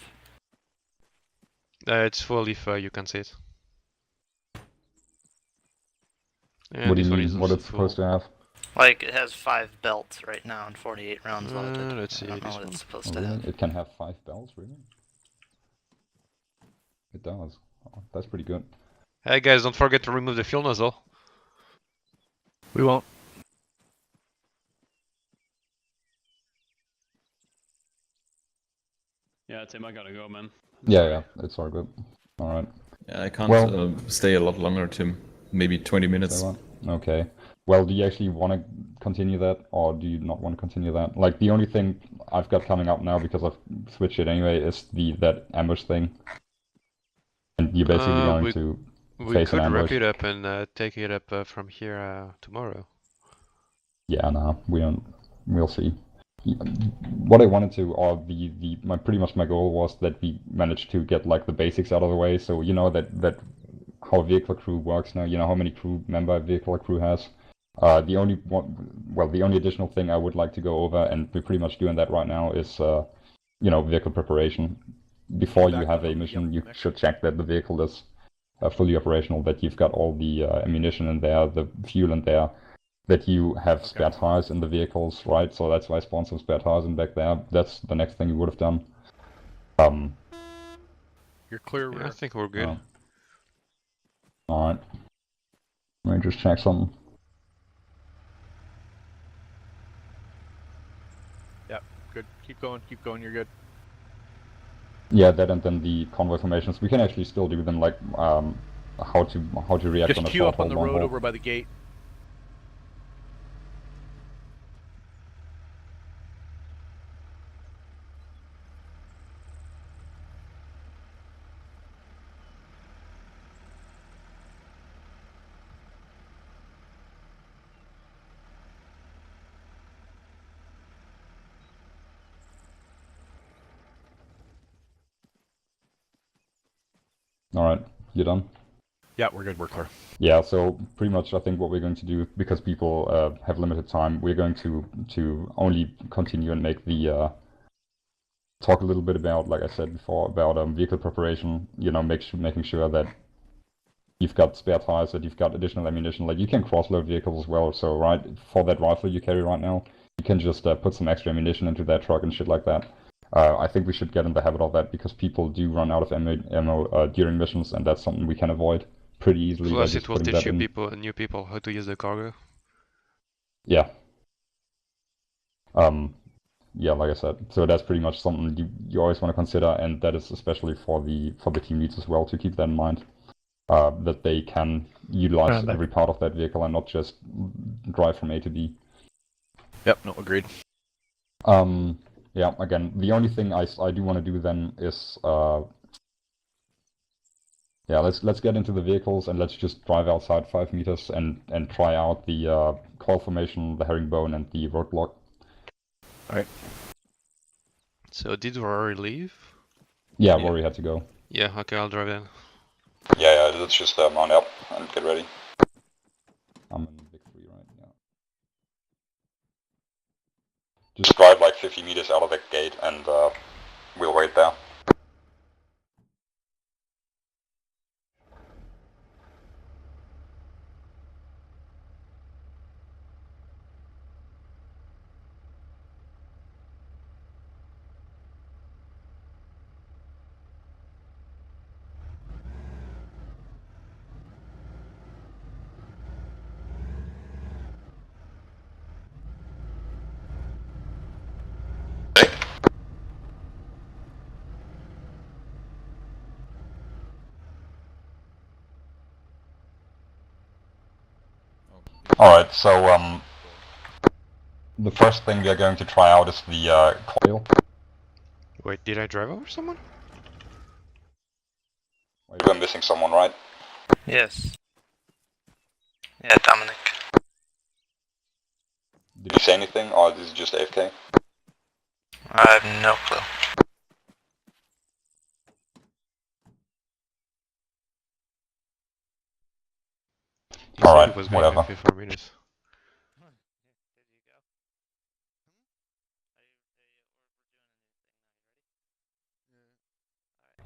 It's full if you can see it. And What do this you one mean? is What also it's supposed to have? Like, it has 5 belts right now and 48 rounds loaded. Let's see I don't know this what one. it's supposed Oh, to really? have. It can have 5 bells, really? It does. Oh, that's pretty good. Hey guys, don't forget to remove the fuel nozzle. We won't. Yeah, Tim, I gotta go, man. Yeah, it's all good. Alright. Yeah, I can't Well- stay a lot longer, Tim. Maybe 20 minutes. Say what? Okay. Well, do you actually want to continue that, or do you not want to continue that? Like, the only thing I've got coming up now, because I've switched it anyway, is that ambush thing. And you're basically going to We face an could ambush. wrap it up and take it up from here tomorrow. Yeah, no, we don't. We'll see. What I wanted to, or pretty much my goal was that we managed to get like the basics out of the way. So you know that how a vehicle crew works now. You know how many crew member a vehicle crew has. The only additional thing I would like to go over, and we're pretty much doing that right now, is vehicle preparation. Before you have a mission, you should check that the vehicle is fully operational, that you've got all the ammunition in there, the fuel in there, that you have spare tires in the vehicles, right? So that's why I spawned some spare tires in back there. That's the next thing you would have done. You're clear. Yeah, I think we're good. Alright. Let me just check something. Yep, good. Keep going, you're good. Yeah, that and then the convoy formations. We can actually still do them, like how to react Just on a queue short up on the hole, long road hole. over by the gate. Alright, you done? Yeah, we're good. We're clear. Yeah, so pretty much I think what we're going to do, because people have limited time, we're going to only continue and make the talk a little bit about, like I said before, about vehicle preparation. You know, making sure that you've got spare tires, that you've got additional ammunition. Like, you can cross-load vehicles as well. So right, for that rifle you carry right now, you can just put some extra ammunition into that truck and shit like that. I think we should get in the habit of that, because people do run out of ammo during missions, and that's something we can avoid pretty easily. by Plus, just it will putting teach that you in. new people how to use the cargo. Yeah. Yeah, like I said, so that's pretty much something you always want to consider, and that is especially for the team leads as well, to keep that in mind. That they can utilize every part of that vehicle and not just drive from A to B. Yep, no, agreed. Yeah, again, the only thing I do want to do then is yeah, let's get into the vehicles and let's just drive outside 5 meters and try out the coil formation, the herringbone, and the roadblock. Alright. So did Rory leave? Yeah, Rory had to go. Yeah, okay, I'll drive in. Yeah, let's just mount up and get ready. I'm in big 3 right now. Just drive like 50 meters out of the gate and we'll wait there. Alright, so the first thing we are going to try out is the coil. Wait, did I drive over someone? We're missing someone, right? Yes. Yeah, Dominic. Did you say anything, or is it just AFK? I have no clue. Alright, Was going whatever. 54 minutes.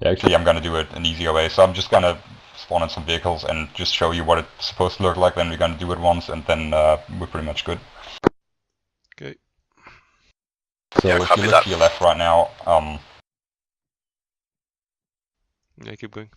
Yeah, Actually, I'm gonna do it an easier way, so I'm just gonna spawn in some vehicles and just show you what it's supposed to look like, then we're gonna do it once, and then we're pretty much good. Okay. So if you look to your left right now, Yeah, keep going.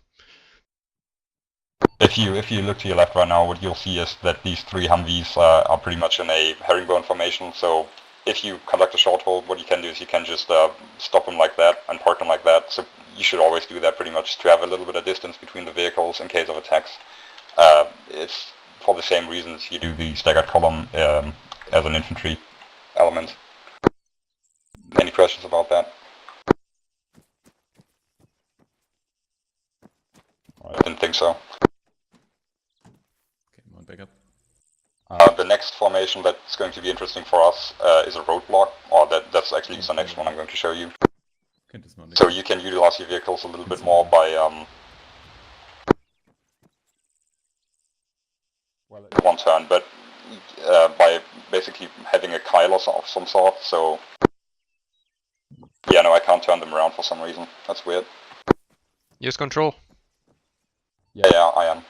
if you look to your left right now, what you'll see is that these 3 Humvees are pretty much in a herringbone formation, so if you conduct a short hold, what you can do is you can just stop them like that and park them like that, so you should always do that pretty much to have a little bit of distance between the vehicles in case of attacks. It's for the same reasons you do the staggered column as an infantry element. Any questions about that? I didn't think so. Okay, mount back up. The next formation that's going to be interesting for us is a roadblock, or that's actually the next one I'm going to show you. So you can utilize your vehicles a little bit more by one turn, but by basically having a Kyle of some sort, so yeah, no, I can't turn them around for some reason. That's weird. Use control. Yeah, I am.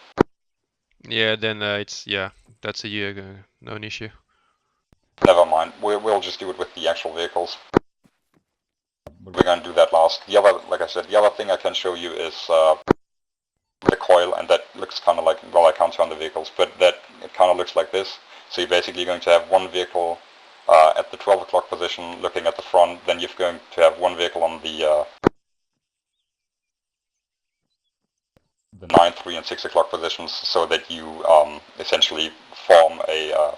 Yeah, then it's, yeah, that's no an issue. Never mind, we'll just do it with the actual vehicles. We're going to do that last. The other, like I said, the other thing I can show you is the coil, and that looks kind of like, well, I can't turn the vehicles, but that it kind of looks like this. So you're basically going to have one vehicle at the 12 o'clock position looking at the front, then you're going to have one vehicle on the 9, 3, and 6 o'clock positions, so that you essentially form a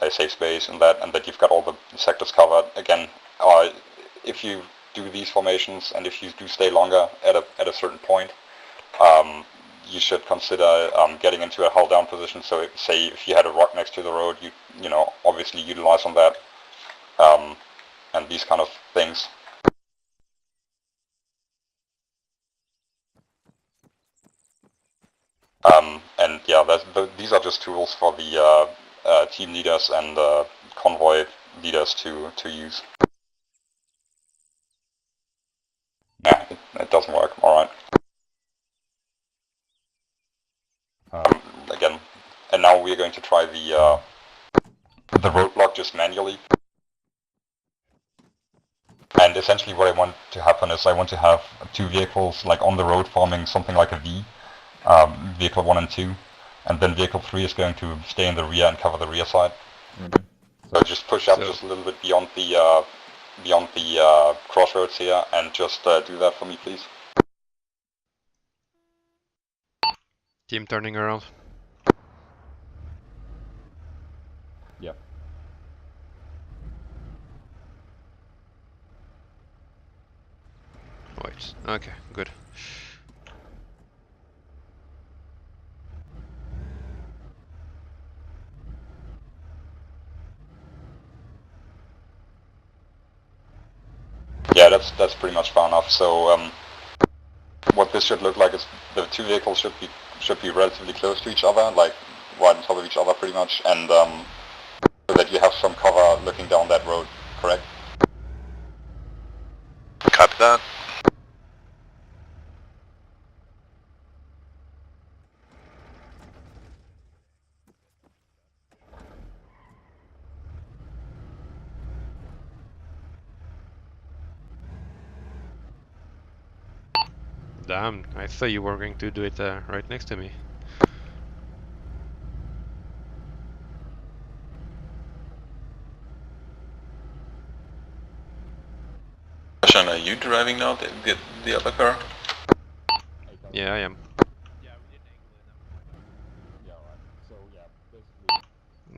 safe space in that, and that you've got all the sectors covered. Again, if you do these formations, and if you do stay longer at a certain point, you should consider getting into a hull down position. So say if you had a rock next to the road, you know, obviously utilize on that, and these kind of things. And yeah, these are just tools for the team leaders and convoy leaders to use. Nah, it doesn't work. All right. Again, and now we're going to try the roadblock just manually. And essentially what I want to happen is I want to have 2 vehicles like on the road forming something like a V, vehicle 1 and 2, and then vehicle 3 is going to stay in the rear and cover the rear side. Okay. So just push up just a little bit beyond the crossroads here, and just do that for me, please. Team turning around. Yep. Okay, good. Yeah, that's pretty much far enough. So what this should look like is the two vehicles should be relatively close to each other, like right on top of each other, pretty much, and so that you have some cover looking down that road. Correct? Copy that. Damn, I thought you were going to do it right next to me. Sean, are you driving now the other car? Yeah, I am.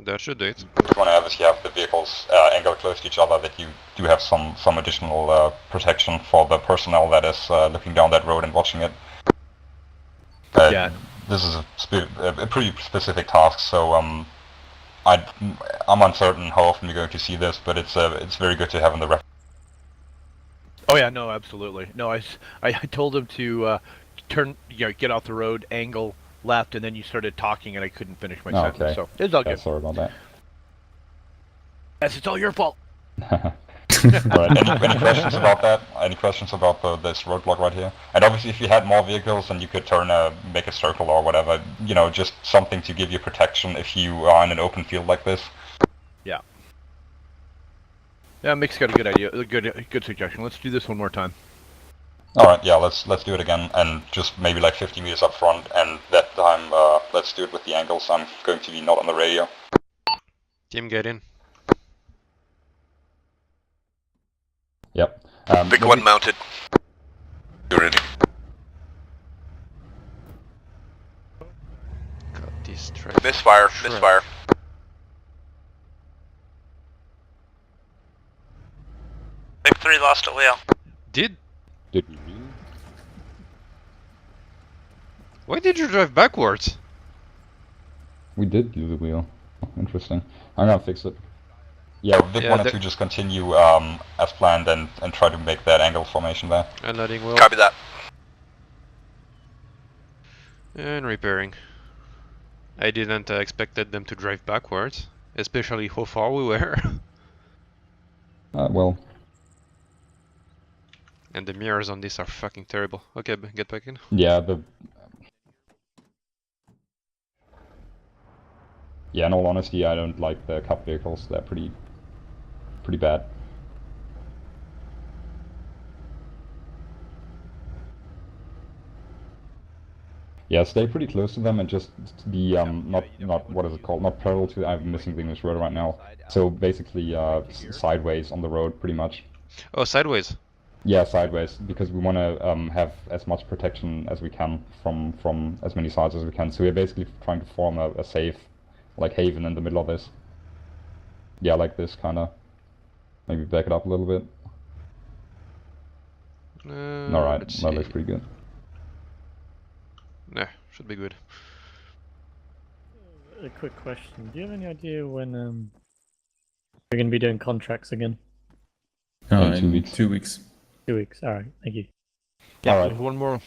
That should do it. What you want to have is you have the vehicles angled close to each other, that you do have some additional protection for the personnel that is looking down that road and watching it. Yeah. This is a pretty specific task, so I'm uncertain how often you're going to see this, but it's very good to have in the reference. Oh yeah, no, absolutely. No, I told him to turn, get off the road, angle left, and then you started talking, and I couldn't finish my sentence. Okay. So it's all Yeah, good. sorry about that. Yes, it's all your fault. Right. Any questions about that? Any questions about this roadblock right here? And obviously, if you had more vehicles, then you could make a circle or whatever. You know, just something to give you protection if you are in an open field like this. Yeah. Yeah, Mick's got a good idea, a good suggestion. Let's do this one more time. All right, yeah, let's do it again, and just maybe like 50 meters up front, and that time let's do it with the angles. I'm going to be not on the radio. Team, get in. Yep. Big one mounted. You ready? Got this traffic. Misfire, misfire. Big 3 lost a wheel. Did we really? Why did you drive backwards? We did use a wheel. Oh, interesting. I'm gonna fix it. Yeah, Vic Yeah, 1 and there- 2 just continue as planned and try to make that angle formation there. Unloading wheel. Copy that. And repairing. I didn't expected them to drive backwards, especially how far we were. Well, And the mirrors on this are fucking terrible. Okay, get back in. yeah, yeah, in all honesty, I don't like the cup vehicles. They're pretty bad. Yeah, stay pretty close to them and just be not what is it called? Not parallel to. I'm missing the English word right now. So basically, sideways on the road, pretty much. Oh, sideways. Yeah, sideways, because we want to have as much protection as we can from as many sides as we can. So we're basically trying to form a safe, like, haven in the middle of this. Yeah, like this, kind of. Maybe back it up a little bit. Alright, let's that see. looks pretty good. Nah, should be good. A quick question. Do you have any idea when we're going to be doing contracts again? In 2 weeks. 2 weeks. 2 weeks. All right. Thank you. Yeah, Alright. there's one more.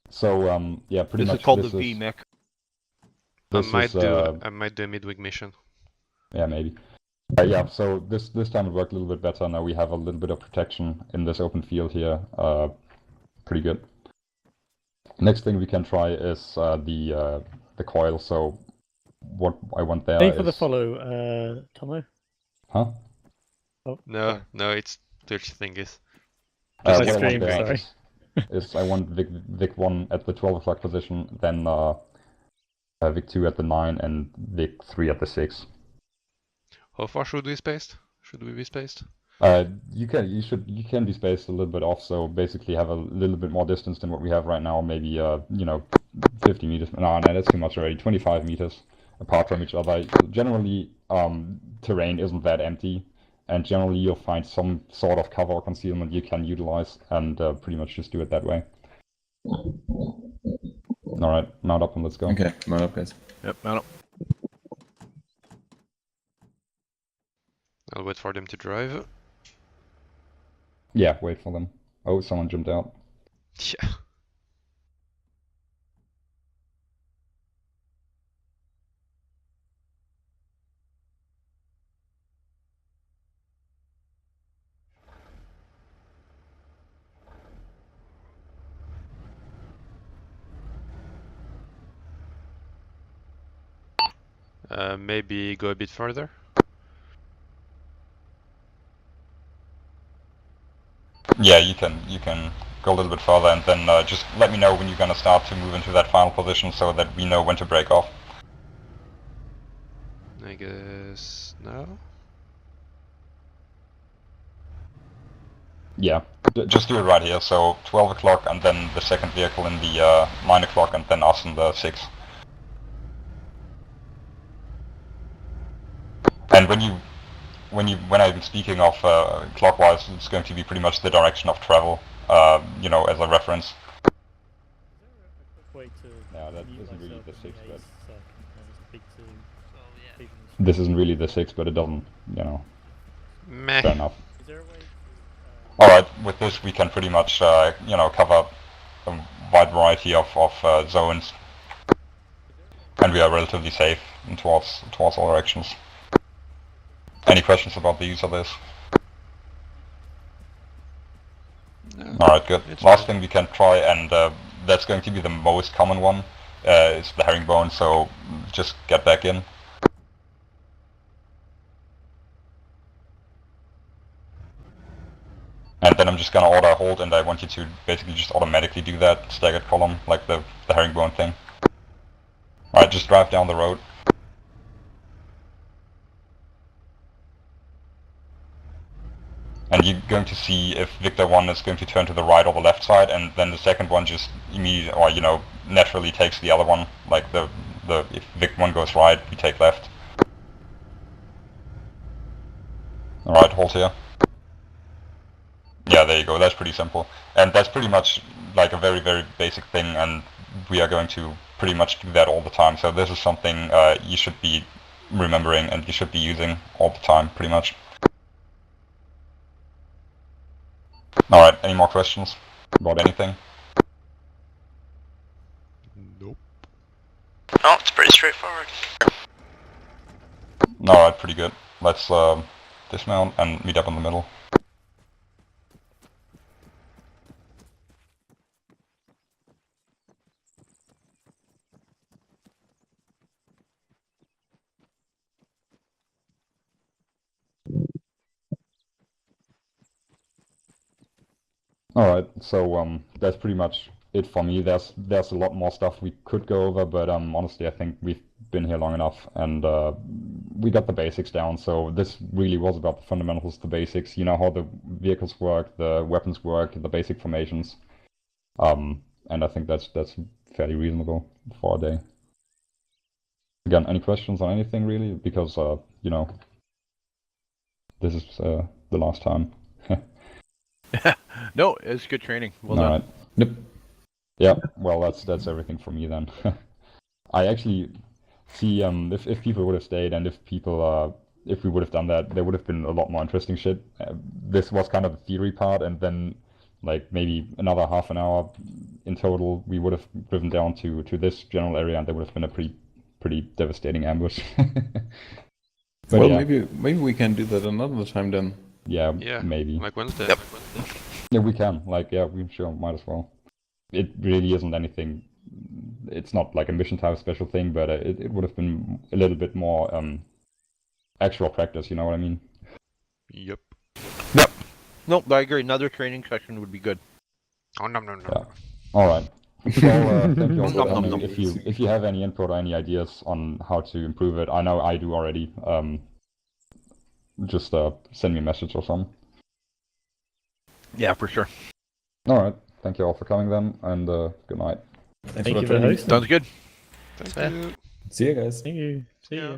So yeah, pretty This much is called this the V, is, Mick. I this might is, I might do a midweek mission. yeah, maybe. Yeah, so this time it worked a little bit better. Now we have a little bit of protection in this open field here. Pretty good. Next thing we can try is the coil. So what I want there Thank you for the is- follow, Tomo. Huh? Oh, No, no, it's Twitch thingies. What I stream, want there sorry. is I want Vic 1 at the 12 o'clock position, then Vic 2 at the 9, and Vic 3 at the 6. How far should we spaced? Should we be spaced? You can be spaced a little bit off, so basically have a little bit more distance than what we have right now. Maybe 50 meters. No, that's too much already. 25 meters apart from each other. Generally, terrain isn't that empty, and generally you'll find some sort of cover or concealment you can utilize, and pretty much just do it that way. Alright, mount up and let's go. Okay, mount up, guys. Yep, mount up. I'll wait for them to drive. Yeah, wait for them. Oh, someone jumped out. Yeah. Maybe go a bit further. Yeah, you can go a little bit further, and then just let me know when you're gonna start to move into that final position, so that we know when to break off. I guess no. Yeah, just do it right here. So 12 o'clock, and then the second vehicle in the 9 o'clock, and then us in the 6. And when I'm speaking of clockwise, it's going to be pretty much the direction of travel, you know, as a reference. Yeah, that isn't really the 6, but So yeah. this isn't really the 6, but it doesn't, you know. Meh. Fair enough. Alright, with this we can pretty much, you know, cover a wide variety of zones. And we are relatively safe towards all directions. Any questions about the use of this? No, Alright, good. it's Last fine. thing we can try, and that's going to be the most common one, is the herringbone, so just get back in. And then I'm just gonna order a hold, and I want you to basically just automatically do that staggered column, like the herringbone thing. Alright, just drive down the road. And you're going to see if Victor 1 is going to turn to the right or the left side, and then the second one just immediately, or you know, naturally takes the other one. Like if Vic 1 goes right, we take left. Alright, hold here. Yeah, there you go, that's pretty simple. And that's pretty much like a very, very basic thing, and we are going to pretty much do that all the time. So this is something you should be remembering and you should be using all the time, pretty much. Alright, any more questions about anything? Nope. No, it's pretty straightforward. Alright, pretty good. Let's dismount and meet up in the middle. Alright, so that's pretty much it for me. There's a lot more stuff we could go over, but honestly I think we've been here long enough, and we got the basics down. So this really was about the fundamentals, the basics. You know how the vehicles work, the weapons work, the basic formations, and I think that's fairly reasonable for a day. Again, any questions on anything really? Because you know, this is the last time. No, it's good training. Well done. Alright. Yep. Yeah, well that's everything from me then. I actually see if people would have stayed, and if we would have done that, there would have been a lot more interesting shit. This was kind of the theory part, and then like maybe another half an hour in total we would have driven down to this general area, and there would have been a pretty devastating ambush. But Well, yeah. maybe we can do that another time then. Yeah, Yeah, maybe. like Wednesday. Yep. Yeah, we can. Like, yeah, we sure might as well. It really isn't anything. It's not like a mission type special thing, but it would have been a little bit more actual practice. You know what I mean? Yep. Yep. Nope, I agree. Another training session would be good. Oh no no no. Yeah. All right. So thank you all for Nom, nom, coming. nom. If you have any input or any ideas on how to improve it, I know I do already. Just send me a message or something. Yeah, for sure. All right. Thank you all for coming then, and good night. Thanks Thank for you the for training. hosting. Sounds good. Thank you. See you guys. Thank you. See Yeah. ya.